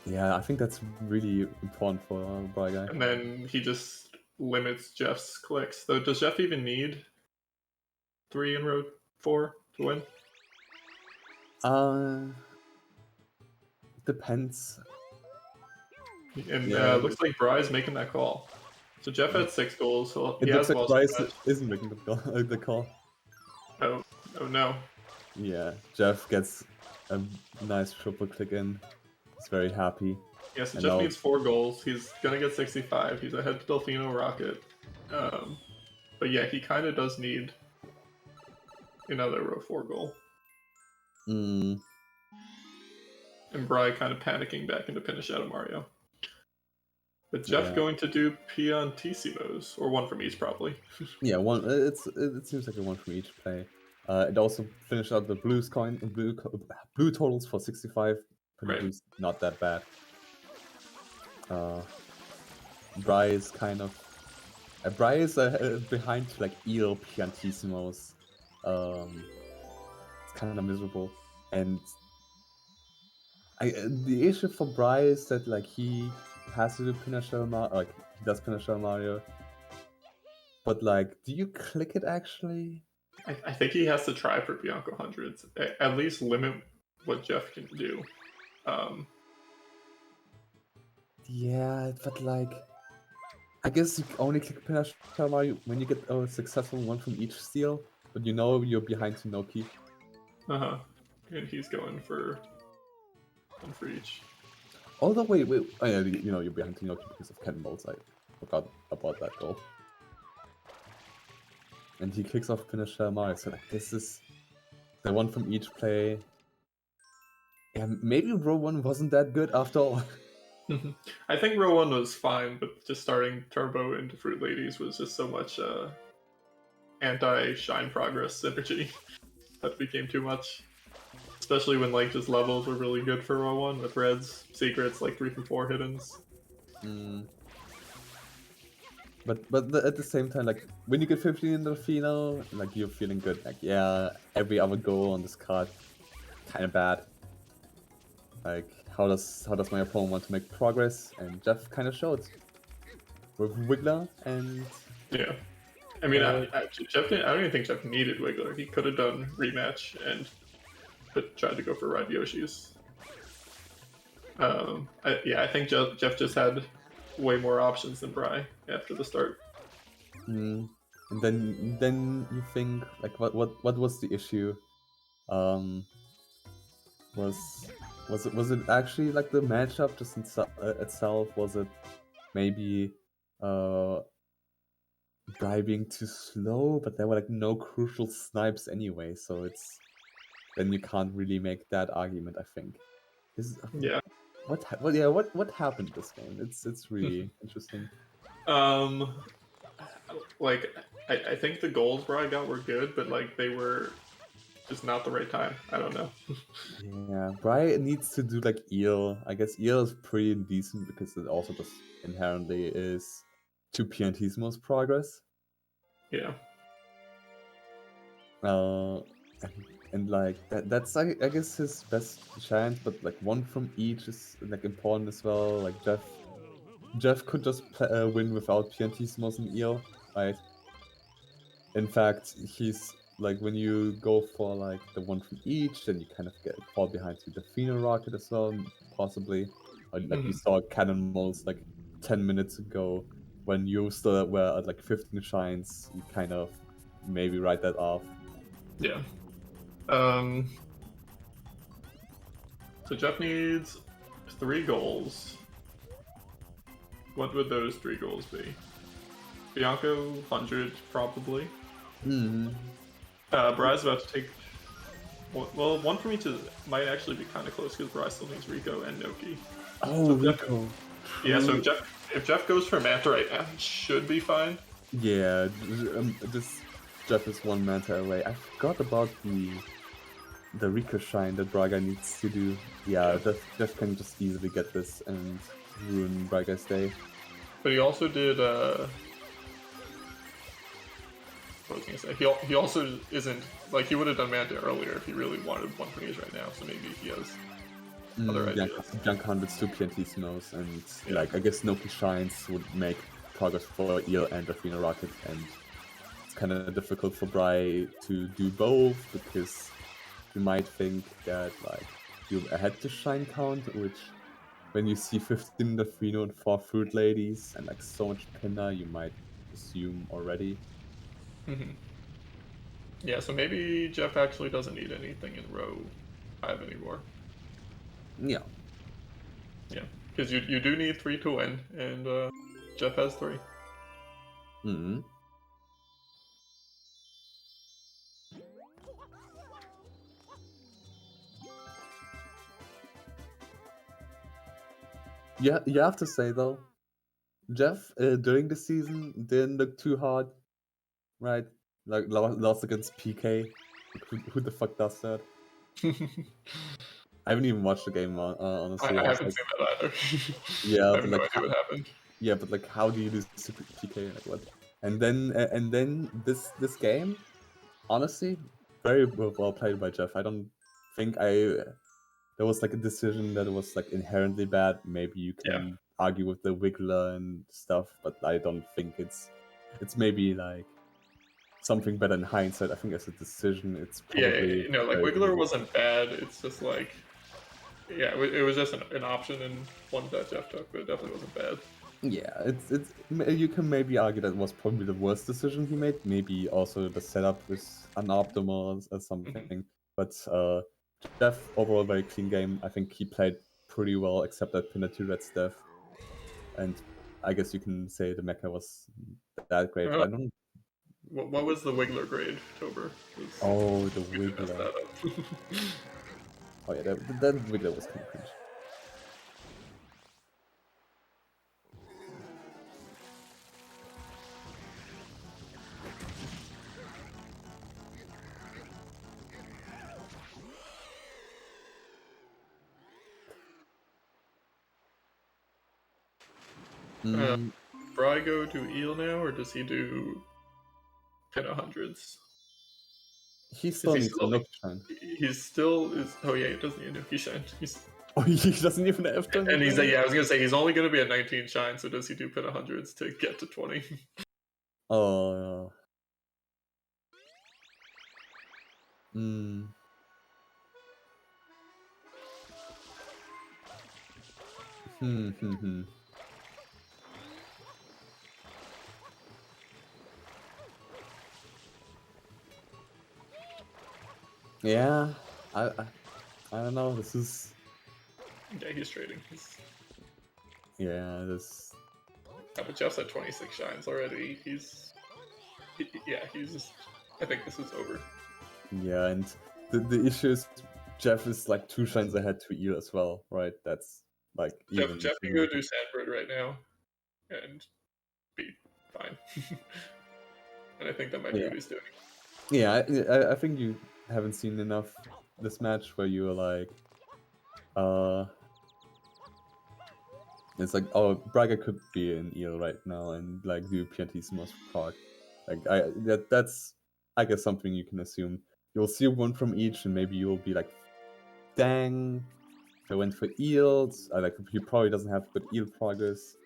Yeah, I think that's really important for Briguy. And then he just limits Jeff's clicks. Though, does Jeff even need 3 in row 4 to win? Depends. And Yeah, looks like Bride's making that call. So Jeff had 6 goals. So it he looks has like lost Bryce the match. isn't making the call. Oh, oh no. Yeah, Jeff gets a nice triple click in. He's very happy. Yeah, so And Jeff now, needs 4 goals. He's gonna get 65. He's ahead to Delfino Rocket. But yeah, he kind of does need another row 4 goal. mm, And Bry kind of panicking back into finish out of Mario. But Jeff yeah, going to do Piantissimos, or 1 from each probably. yeah. It seems like a one from each play. It also finished out the blue totals for 65. Pretty Right. blues not that bad. Bryce kind of Bryce behind like Eel Piantissimos. It's kind of miserable, and the issue for Bryce is that like he has to do Pinochet Mario, like he does Pinochet Mario, but like, do you click it actually? I think he has to try for Bianco hundreds. At least limit what Jeff can do. Yeah, but like, I guess you only click Pinochet Mario when you get a successful one from each steal, but you know you're behind Tinoki. Uh-huh. And he's going for 1 for each. Although, wait, oh yeah, you know you're behind Tinoki because of cannonballs. I forgot about that goal. And he kicks off Pinochet Mario, so like this is the one from each play. Yeah, maybe row 1 wasn't that good after all. I think row 1 was fine, but just starting Turbo into Fruit Ladies was just so much anti-Shine Progress synergy that became too much. Especially when like just levels were really good for row 1 with Red's secrets like 3 from 4 hiddens. But at the same time, like when you get 15 in the final, like you're feeling good. Like yeah, every other goal on this card, kind of bad. Like how does my opponent want to make progress? And Jeff kind of showed with Wiggler and Yeah. I mean, uh, Jeff didn't, I don't even think Jeff needed Wiggler. He could have done rematch and tried to go for Red Yoshi's. I think Jeff just had way more options than Bry after the start. and then you think like what was the issue? Um, was it actually like the matchup just itself? Was it maybe Guy being too slow, but there were like no crucial snipes anyway, so it's then you can't really make that argument. I think. Yeah. What happened this game? It's really interesting. Um, like I think the goals Bry got were good, but like they were just not the right time. I don't know. Yeah, Brian needs to do like Eel. I guess Eel is pretty decent because it also just inherently is to Piantismo's progress. Yeah. Uh, and like that's I guess his best chance, but like one from each is like important as well. Like Jeff could just win without Piantismos and Eel, right? In fact, he's like when you go for like the one from each, then you kind of fall behind to the Pheno Rocket as well, possibly. Or like we Mhm. saw Cannonballs like 10 minutes ago when you still were at like 15 shines, you kind of maybe write that off. Yeah. Um, so Jeff needs 3 goals. What would those 3 goals be? Bianco, 100, probably. Hmm. Brai's about to take. Well, one from each might actually be kind of close because Brai still needs Rico and Noki. Oh, So if Jeff, Rico. yeah, so True. if Jeff goes for Manta right now, he should be fine. Yeah, this Jeff is one Manta away. I forgot about the Rico shine that Braga needs to do. Yeah, Yeah. Jeff can just easily get this and ruin Braga's day. But he also did. What was I gonna say? He also isn't like he would have done Manta earlier if he really wanted one from each right now. So maybe he has other ideas. Junk 100s, 2 PNT and Yeah. like I guess Noki shines would make progress for Eel and Athena Rocket, and it's kind of difficult for Bry to do both because you might think that like you're ahead to shine count, which when you see 15 Dafino and 4 Fruit Ladies and like so much Pinna, you might assume already. Hmm. Yeah. So maybe Jeff actually doesn't need anything in row 5 anymore. Yeah. Yeah, because you do need 3 to win, and Jeff has 3. Hmm. Yeah, you have to say though, Jeff during the season didn't look too hard, right? Like lost against PK. Who the fuck does that? I haven't even watched the game, honestly. I I was haven't like, seen that either. yeah, I but have no like, idea what happened. yeah, but like, how do you lose to PK? Like what? And then this game, honestly, very well played by Jeff. I don't think there was like a decision that was like inherently bad. Maybe you Yeah. can argue with the Wiggler and stuff, but I don't think it's maybe like something better in hindsight. I think as a decision, it's Yeah, probably like very Wiggler good. wasn't bad. It's just like, yeah, it was just an option and one that Jeff took, but it definitely wasn't bad. Yeah, you can maybe argue that was probably the worst decision he made. Maybe also the setup was unoptimal or Hmm. something. But Jeff overall very clean game. I think he played pretty well, except that penalty red stuff. And I guess you can say the mecha was that great, but I don't. What was the Wiggler grade, Tober? Oh, the We did mess Wiggler. that up. Oh yeah, that Wiggler was kind of cringe. Mm, Bry go to Eel now, or does he do pin 100s? he Is still he needs a still Nokia shine. he's still is oh yeah, he doesn't need a shine. He's Oh, he doesn't even have to. and he's yeah, I was gonna say he's only gonna be at 19 shine, so does he do pin 100s to get to 20? Oh. Mm. Hmm. Yeah, I don't know. This is Yeah, he's trading. yeah. This Yeah, but Jeff's at 26 shines already. Yeah, he's just. I think this is over. yeah, and the issue is Jeff is like 2 shines ahead to you as well, right? That's like even Jeff can go do significant. Sandbird right now and be fine. And I think that might be Yeah, what he's doing. yeah. I think you haven't seen enough this match where you were like, uh, it's like, oh, Braga could be an eel right now and like do PNT's most proc. Like that's I guess something you can assume. You'll see one from each, and maybe you'll be like, dang, I went for eels. Like he probably doesn't have good eel progress.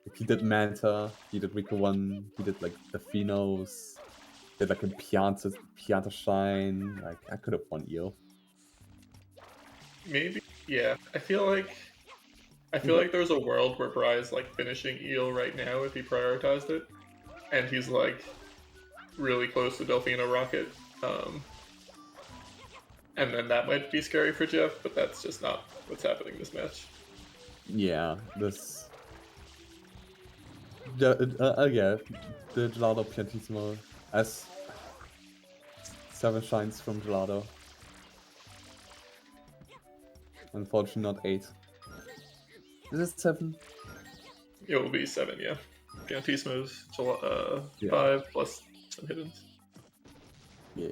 Like he did Manta, he did Rico 1, he did like the Phenos. did like a Pianta shine. Like I could have won eel. Maybe, yeah. I feel like there's a world where Bright's like finishing eel right now if he prioritized it, and he's like really close to Delfino Rocket. And then that might be scary for Jeff, but that's just not what's happening this match. Yeah, this. Yeah, the Gelato Piantissimo as 7 shines from Gelato. Unfortunately, not 8. Is it 7? It will be 7, yeah. Piantissimo's 5 Yeah. plus some hiddens. Yeah.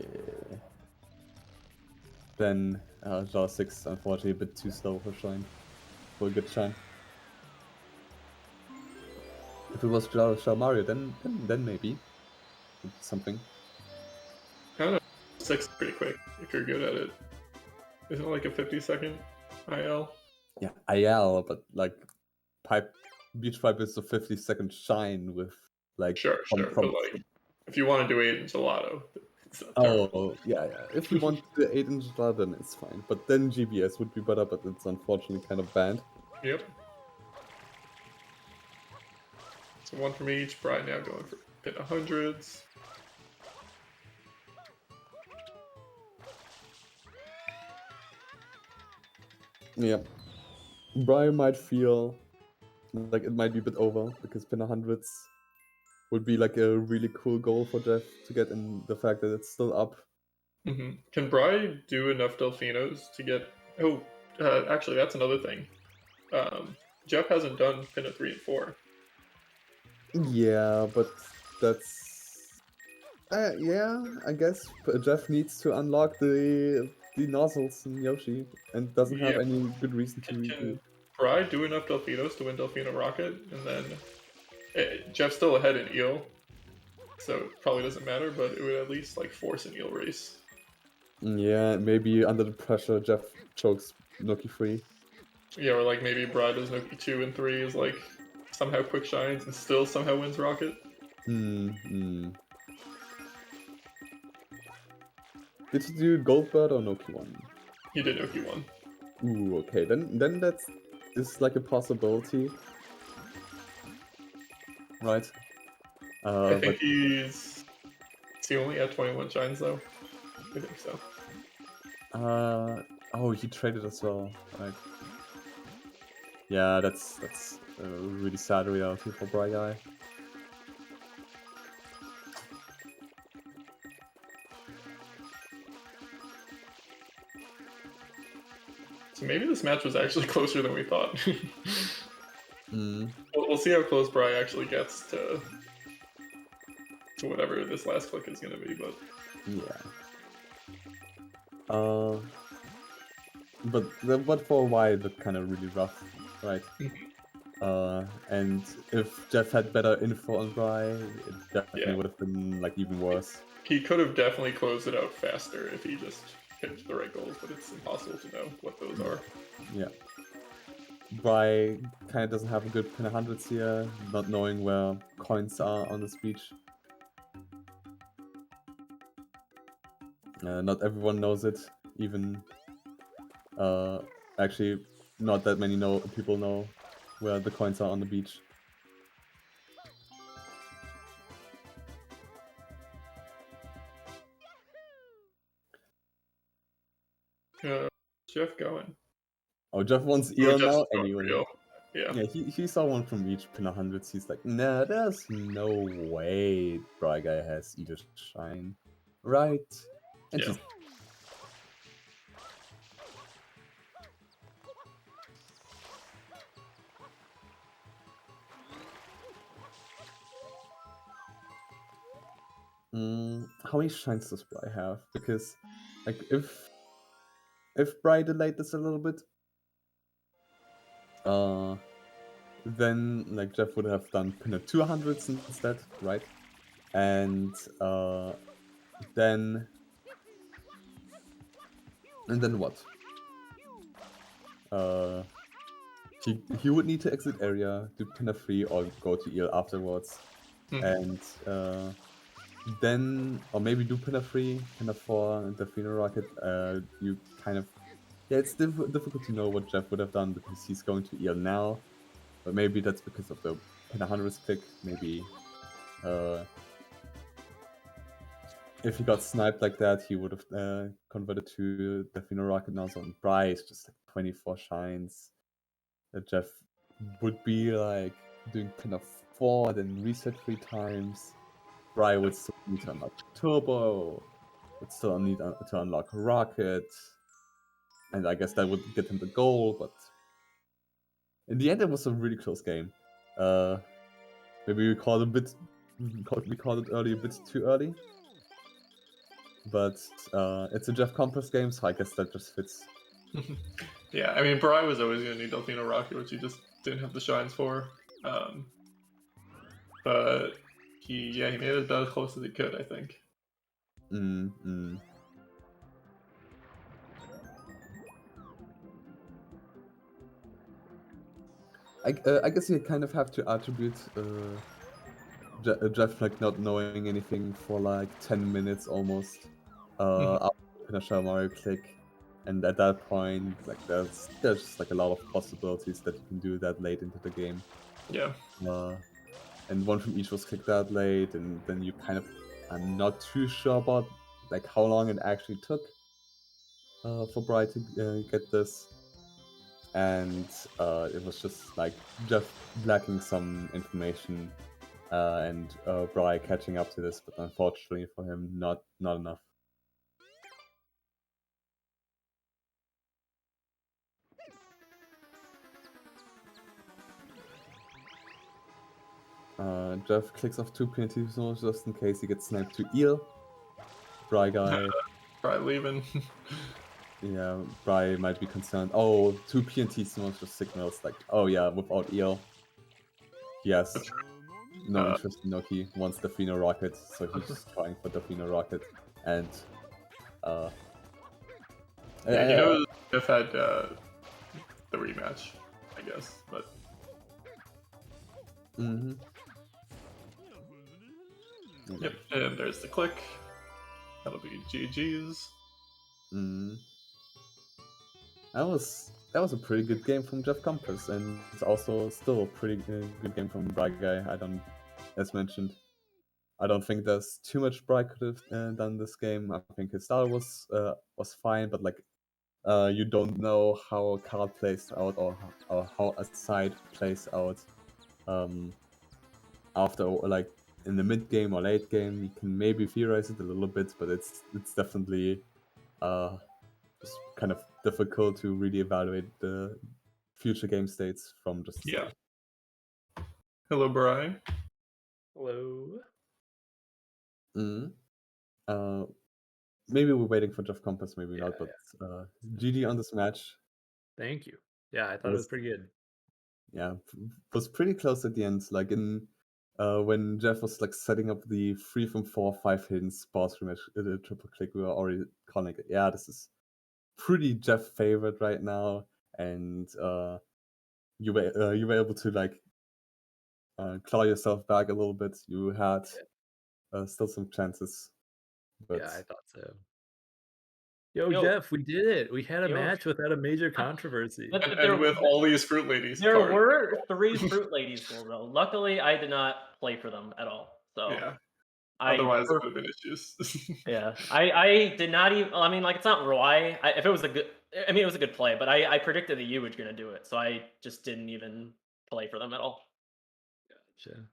Then Gelato 6, unfortunately, a bit too slow for shine. For a good shine. If it was Gelato Mario, then maybe something. I don't know. 6 is pretty quick if you're good at it. Isn't it like a 50-second IL? Yeah, IL, but like Beach Pipe is a 50-second shine with like Sure, from but like if you want to do 8 in Gelato, it's not terrible. oh yeah. If you want the 8-inch Gelato, then it's fine. But then GBS would be better, but it's unfortunately kind of banned. Yep. So 1 from each. Brian now going for pin 100s. Yeah. Brian might feel like it might be a bit over because pin 100s would be like a really cool goal for Jeff to get, in the fact that it's still up. Can Bry do enough Delfinos to get... Oh, actually, that's another thing. Jeff hasn't done pin 3 and 4. Yeah, but that's... yeah, I guess Jeff needs to unlock the nozzles in Yoshi and doesn't have any good reason to Can Bry do enough Delfinos to win Delfino Rocket? And then Jeff's still ahead in Eel, so it probably doesn't matter, but it would at least like force an Eel race. Yeah, maybe under the pressure Jeff chokes Noki free. Yeah, or like maybe Bry does Noki 2 and 3 is like somehow quick shines and still somehow wins Rocket. Did he do Goldbird or Noki 1? He did Noki 1. Ooh, okay, then that's like a possibility. Right. I think he's... Is he only at 21 shines though? I think so. Oh, he traded as well, right? Yeah, that's a really sad reality for Briguy. So maybe this match was actually closer than we thought. We'll see how close Bry actually gets to whatever this last click is going to be, but... Yeah. But for a while it looked kind of really rough, right? And if Jeff had better info on Bry, it definitely would have been like even worse. He could have definitely closed it out faster if he just picked the right goals, but it's impossible to know what those are. Yeah. Bry kind of doesn't have a good pin 100s here, not knowing where coins are on the speech. Not everyone knows it, even actually not that many people know where the coins are on the beach. Jeff going? Oh, Jeff wants eel now anyway. Yeah, he saw one from each pin 100s. He's like, nah, there's no way Briguy has either shine, right? And yeah. How many shines does Bry have? Because, like, if Bry delayed this a little bit, then like Jeff would have done pin 200s instead, right? And then what? He would need to exit area, do pin 3 or go to eel afterwards, and then, or maybe do Pinner 3, Pinner 4, and Delfino Rocket. You kind of, yeah, it's difficult to know what Jeff would have done because he's going to EL now, but maybe that's because of the Pinner 100 click. Maybe if he got sniped like that, he would have converted to Delfino Rocket now. So on Briguy, just like 24 shines. Jeff would be like doing Pinner 4, then reset 3 times. Briguy would still need to unlock Turbo, would still need to unlock Rocket, and I guess that would get him the goal, but in the end it was a really close game. Maybe we called it early a bit too early, but it's a JeffCompass game, so I guess that just fits. Yeah, I mean, Briguy was always going to need Delfino Rocket, which he just didn't have the shines for. But he made it about as close as he could, I think. I guess you kind of have to attribute Jeff like not knowing anything for like 10 minutes almost after the Mario click, and at that point, like there's just like a lot of possibilities that you can do that late into the game. Yeah. And one from each was clicked that late, and then you kind of, I'm not too sure about like how long it actually took for Bright to get this, and it was just like Jeff lacking some information and Bright catching up to this, but unfortunately for him, not enough. Jeff clicks off 2 PNT zones just in case he gets sniped to eel. Briguy. Probably leaving. Yeah, Briguy might be concerned. Oh, 2 PNT zones just signals like, oh yeah, without eel. Yes. No interest in Noki, wants Delfino Rocket, so he's trying for Delfino Rocket. And yeah, he knows Jeff had the rematch, I guess, but yep, and there's the click. That'll be GG's. That was a pretty good game from JeffCompass, and it's also still a pretty good game from Briguy. As mentioned, I don't think there's too much Briguy could have done this game. I think his style was fine, but like you don't know how a card plays out or how a side plays out after, like in the mid game or late game. You can maybe theorize it a little bit, but it's definitely just kind of difficult to really evaluate the future game states from just the start. Hello, Brian. Hello. Maybe we're waiting for JeffCompass, maybe not, but GG on this match. Thank you. Yeah, I thought it was pretty good. Yeah, was pretty close at the end. Like in when Jeff was like setting up the 3 from 4, 5 hidden spots rematch, triple click, we were already calling it. Yeah, this is pretty Jeff favorite right now, and you were able to like claw yourself back a little bit. You had still some chances, but yeah, I thought so. Yo, Jeff, we did it. We had a match without a major controversy. And with all these Fruit Ladies There cards. were 3 Fruit Ladies though. Luckily, I did not play for them at all. So yeah. Otherwise, it would have been issues. yeah, I did not even. I mean, like it's not Roy. If it was a good, I mean, it was a good play, but I predicted that you were going to do it, so I just didn't even play for them at all. Gotcha.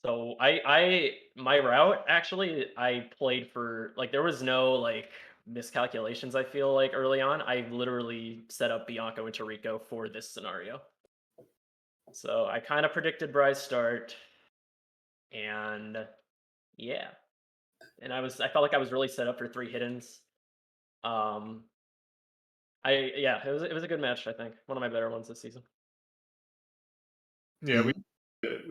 So my route actually I played for like there was no like miscalculations. I feel like early on I literally set up Bianco and Toriko for this scenario. So I kind of predicted Bry's start, and yeah, and I felt like I was really set up for 3 hiddens. It was a good match. I think one of my better ones this season. Yeah, we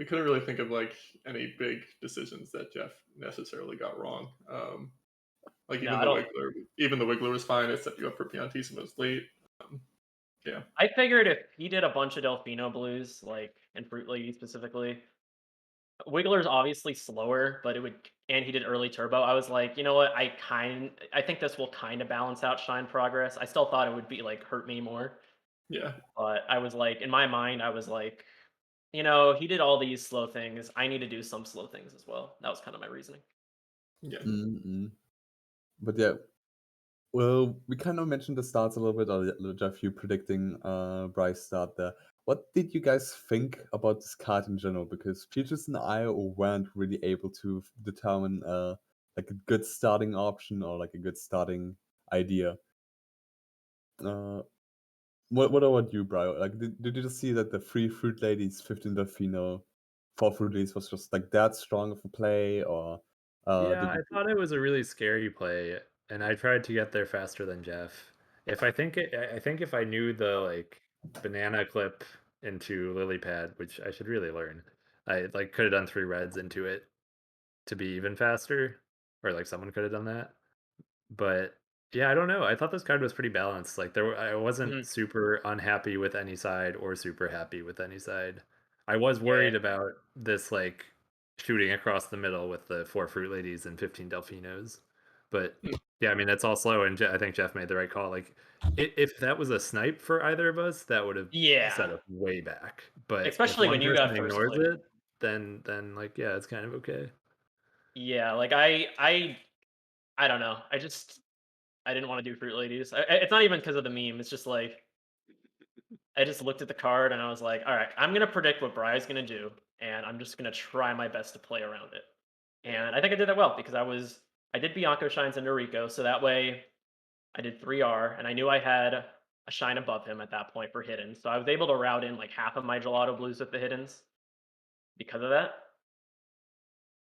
couldn't really think of like any big decisions that Jeff necessarily got wrong. Like even the Wiggler was fine. It set you up for Piantissimo's late. Yeah, I figured if he did a bunch of Delfino blues, like and Fruit Lady specifically, Wiggler's obviously slower, but and he did early turbo. I was like, you know what? I think this will kind of balance out Shine progress. I still thought it would be like hurt me more, Yeah. but I was like, in my mind, I was like, you know, he did all these slow things. I need to do some slow things as well. That was kind of my reasoning. Yeah. Mm-mm. But yeah, well, we kind of mentioned the starts a little bit, or Jeff, you predicting Bryce start there. What did you guys think about this card in general? Because Peaches and I weren't really able to determine like a good starting option or like a good starting idea. Uh, what about you, Bri? Like, did you just see that the 3 Fruit Ladies, 15 Delfino, 4 Fruit Ladies was just like that strong of a play, or Yeah, did I you? thought it was a really scary play, and I tried to get there faster than Jeff. I think if I knew the like banana clip into lily pad, which I should really learn, I like could have done 3 reds into it to be even faster, or like someone could have done that. But yeah, I don't know. I thought this card was pretty balanced. Like I wasn't Mhm. super unhappy with any side or super happy with any side. I was Yeah, worried about this like shooting across the middle with the 4 Fruit Ladies and 15 Delfinos. But Mm. yeah, I mean that's all slow, and I think Jeff made the right call. Like if that was a snipe for either of us, that would have yeah. set us way back. But if Especially one when you person got first ignores play. it, then like yeah, it's kind of okay. Yeah, like I don't know. I didn't want to do Fruit Ladies. It's not even because of the meme. It's just like I just looked at the card and I was like, all right, I'm gonna predict what Bry's gonna do, and I'm just gonna try my best to play around it. And I think I did that well because I did Bianco Shines into Rico, so that way I did 3R, and I knew I had a shine above him at that point for hidden. So I was able to route in like half of my gelato blues with the hiddens because of that,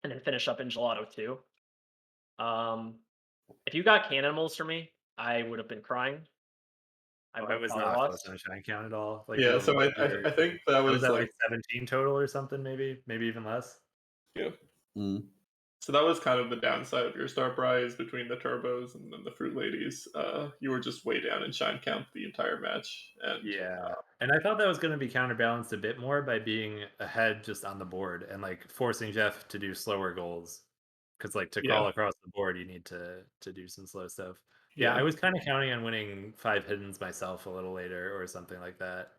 and then finish up in gelato too. Um, if you got cannonballs for me, I would have been crying. I Oh, would I have was probably not close lost. on shine count at all. Like Yeah. even So I think that I was was at like, like 17 total or something, maybe even less. yeah. Mm. So that was kind of the downside of your start prize between the turbos and then the Fruit Ladies. You were just way down in shine count the entire match, and Yeah. And I thought that was going to be counterbalanced a bit more by being ahead just on the board and like forcing Jeff to do slower goals. Because like to yeah, crawl across the board, you need to do some slow stuff. Yeah, I yeah. was kind of counting on winning 5 hiddens myself a little later or something like that.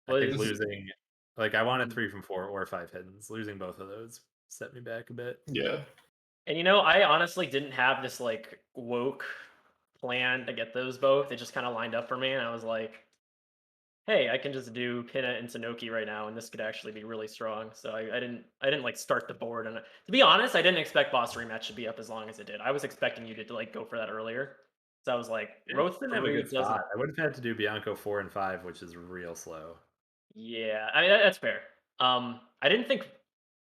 I think Mhm. Was losing like I wanted 3 from 4 or 5 hiddens. Losing both of those set me back a bit. Yeah, and you know, I honestly didn't have this like woke plan to get those both. It just kind of lined up for me, and I was like, hey, I can just do Pinna and Sanoki right now, and this could actually be really strong. So I didn't like start the board, and to be honest, I didn't expect boss rematch to be up as long as it did. I was expecting you to like go for that earlier. So I was like, It row didn't have a three good doesn't. spot. I would have had to do Bianco 4 and 5, which is real slow. Yeah, I mean that's fair. I didn't think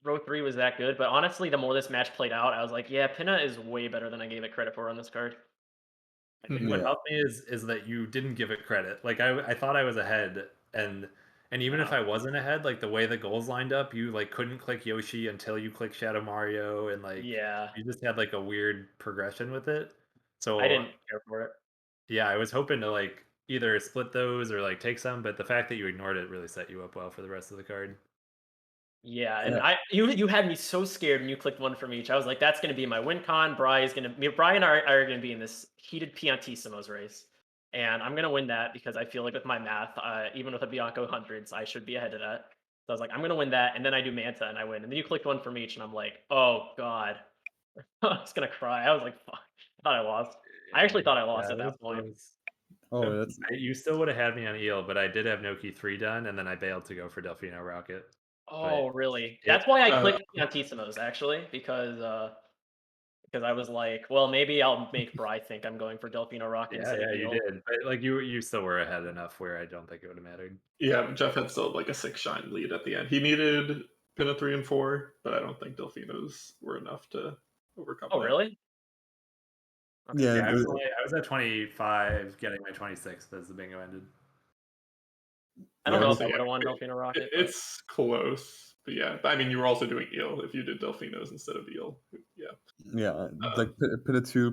row three was that good, but honestly, the more this match played out, I was like, yeah, Pinna is way better than I gave it credit for on this card. I think Mhm. what Yeah. helped me is that you didn't give it credit. Like I thought I was ahead, and even if No. I wasn't ahead, like the way the goals lined up, you like couldn't click Yoshi until you click Shadow Mario, and like Yeah, you just had like a weird progression with it. I So didn't care for it. yeah, I was hoping to like either split those or like take some, but the fact that you ignored it really set you up well for the rest of the card. Yeah, and Yeah. you had me so scared when you clicked one from each. I was like, that's gonna be my win con. Bri and I are gonna be in this heated Piantissimos race. And I'm gonna win that because I feel like with my math, even with a Bianco hundreds, I should be ahead of that. So I was like, I'm gonna win that, and then I do Manta and I win. And then you clicked one from each, and I'm like, oh god. I was gonna cry. I was like, fuck. I thought I lost. I actually thought I Yeah, lost at it was that point. close. Oh, Yeah. that's You still would have had me on eel, but I did have Noki 3 done, and then I bailed to go for Delfino Rocket. Oh, But really? it That's why I Uh, clicked Piantissimos, actually, because I was like, well, maybe I'll make Bri think I'm going for Delfino Rocket yeah, instead of yeah, you Eel. did. But like you still were ahead enough where I don't think it would have mattered. yeah, Jeff had still like a 6 shine lead at the end. He needed Pinna 3 and 4, but I don't think Delfinos were enough to overcome Oh, that. really? Okay. yeah. Yeah, I was at 25, getting my 26th as the bingo ended. I don't Yeah, know we if So I yeah, would have won Delfino Rocket, but it's close. But yeah, I mean, you were also doing eel if you did Delfinos instead of eel. Yeah. yeah, Uh, like Pinna 2,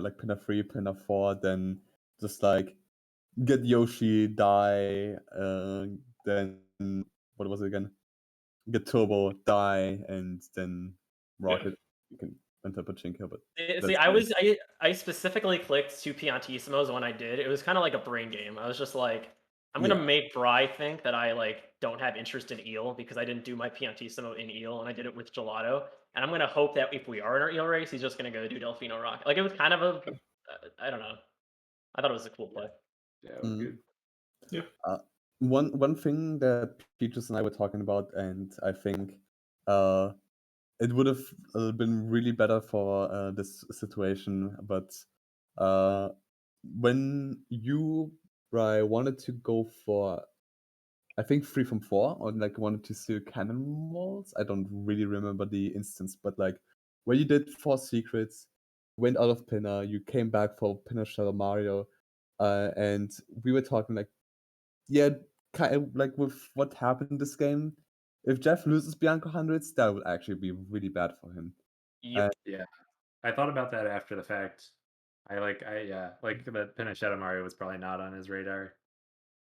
like Pinna 3, Pinna 4, then just like get Yoshi, die, then what was it again? get turbo, die, and then Yeah. rocket. You can enter Pachinko, but See, that's I specifically clicked 2 Piantissimos when I did. It was kind of like a brain game. I was just like, I'm gonna yeah. make Bry think that I like don't have interest in eel because I didn't do my Piantissimo in eel and I did it with Gelato. And I'm gonna hope that if we are in our eel race, he's just gonna go do Delfino Rock. Like it was kind of a, I don't know. I thought it was a cool play. Yeah, it was Mm. good. One thing that Peaches and I were talking about, and I think it would have been really better for this situation, but when you, Bri, wanted to go for, I think 3 from 4, or like wanted to steal cannonballs. I don't really remember the instance, but like when you did 4 secrets, went out of Pinner, you came back for Pinner Shadow Mario, and we were talking like, yeah, kind of like with what happened this game, if Jeff loses Bianco hundreds, that would actually be really bad for him. Yep. Yeah, I thought about that after the fact. Like the Pin and Shadow Mario was probably not on his radar,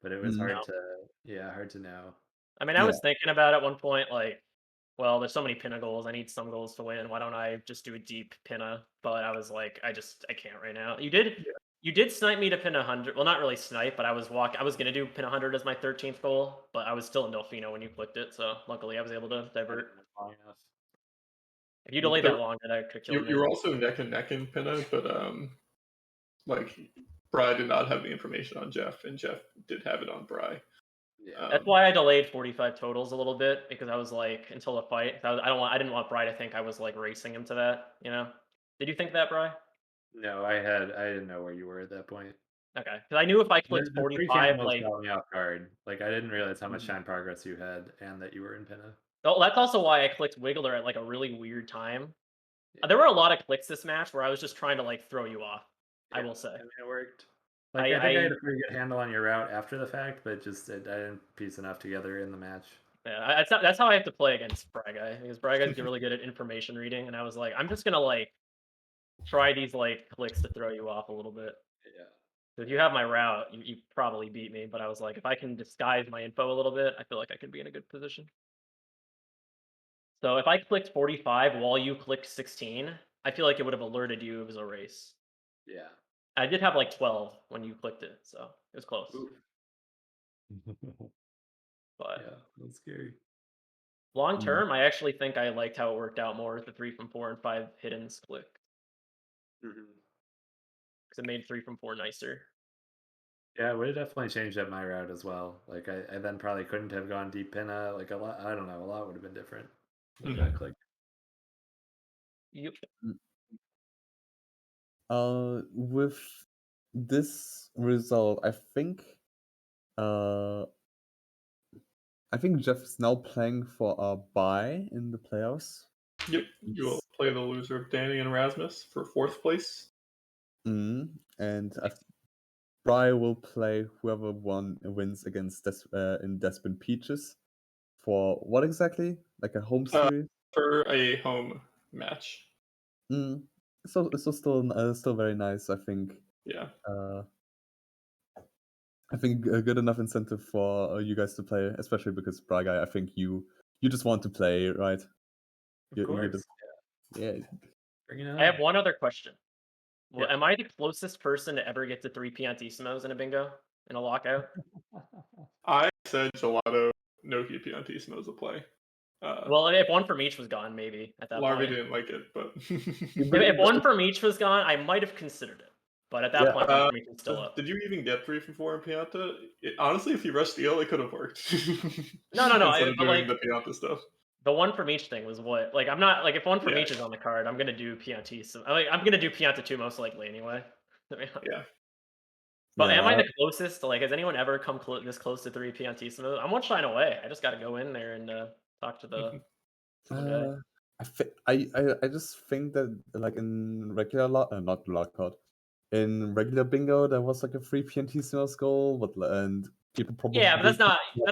but it was Mm, hard to know. I mean, I yeah. was thinking about at one point, like, well, there's so many pinna goals. I need some goals to win. Why don't I just do a deep pinna? But I was like, I can't right now. You did snipe me to pin 100. Well, not really snipe, but I was gonna do pin 100 as my 13th goal, but I was still in Delfino when you clicked it. So luckily, I was able to divert. Long enough. If you delayed that long, then I could kill You me. were also neck and neck in Pinna, but like Bry did not have the information on Jeff, and Jeff did have it on Bry. Yeah. That's why I delayed 45 totals a little bit because I was like until the fight. I didn't want Bry to think I was like racing him to that. You know? Did you think that, Bry? No, I didn't know where you were at that point. Okay, because I knew if I clicked The 3 45, cannonballs like, got me off guard. Like I didn't realize how much shine progress you had and that you were in Pinna. oh, that's also why I clicked Wiggler at like a really weird time. Yeah. There were a lot of clicks this match where I was just trying to like throw you off. I Yeah, will say. I mean, it worked. Like I think I had a pretty good handle on your route after the fact, but just I didn't piece enough together in the match. Yeah, that's how I have to play against Briguy because Briguy's really good at information reading, and I was like, I'm just gonna like try these like clicks to throw you off a little bit. Yeah. If you have my route, you probably beat me. But I was like, if I can disguise my info a little bit, I feel like I could be in a good position. So if I clicked 45 while you clicked 16, I feel like it would have alerted you it was a race. Yeah. I did have like 12 when you clicked it, so it was close. But Yeah, that's scary. long term, I actually think I liked how it worked out more with the 3 from 4 and 5 hiddens click because it made 3 from 4 nicer. Yeah, it would have definitely changed up my route as well. Like I then probably couldn't have gone deep pinna. Like a lot, I don't know, a lot would have been different with that click. Yep. With this result, I think Jeff is now playing for a bye in the playoffs. Yep, you will play the loser of Danny and Erasmus for 4th place. And Bry will play whoever wins against in Despin Peaches for what exactly? Like a home series? For a home match. So still very nice, I think. Yeah. I think a good enough incentive for you guys to play, especially because Briguy, I think you just want to play, right? Of course. Yeah. Bring it on. I have one other question. Yeah. Am I the closest person to ever get to 3 Piantissimos in a bingo in a lockout? I said Gelato, Nokia Piantissimos will play. Well, if one from each was gone, maybe at that Larvae point. didn't like it, but If one from each was gone, I might have considered it. But at that point, one from each was still up. Did you even get 3 from 4 in Pianta? Honestly, if you rushed Eel, it could have worked. No. Instead of But doing like the Pianta stuff. the one from each thing was what? Like I'm not like if one from Yeah. each is on the card, I'm gonna do Piantis. I'm gonna do Pianta 2 most likely anyway. Yeah. But am I the closest? Like, has anyone ever come this close to 3 Piantissimos? I'm one shine away. I just got to go in there and talk to the guy. I just think that like in regular not lockout, in regular bingo there was like a free Piantissimos goal, and people probably Yeah, but that's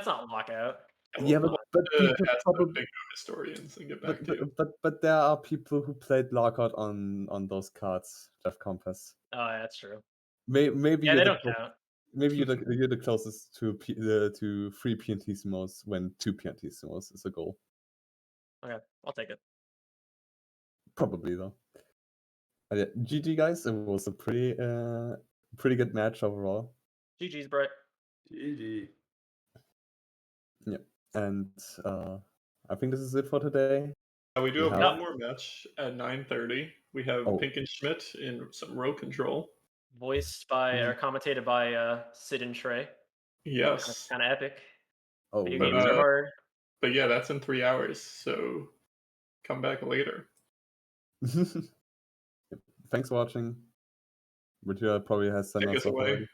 not lockout. Yeah, but people ask probably the bingo historians and get back to you. but there are people who played lockout on those cards, JeffCompass. Oh, yeah, that's true. Maybe Yeah, you're they don't count. Maybe you're the closest to 3 Piantissimos when 2 Piantissimos is a goal. Okay, I'll take it. Probably though. But yeah, GG guys, it was a pretty good match overall. GG's, Brett. GG. Yeah, and I think this is it for today. We do We have have- one more match at 9:30. We have Oh. Pink and Schmidt in some row control. Voiced by or commentated by Sid and Trey. Yes. Kind of epic. Oh, Video But, games are hard. But yeah, that's in 3 hours, so come back later. Thanks for watching. Richard probably has sent Take us us off away. already.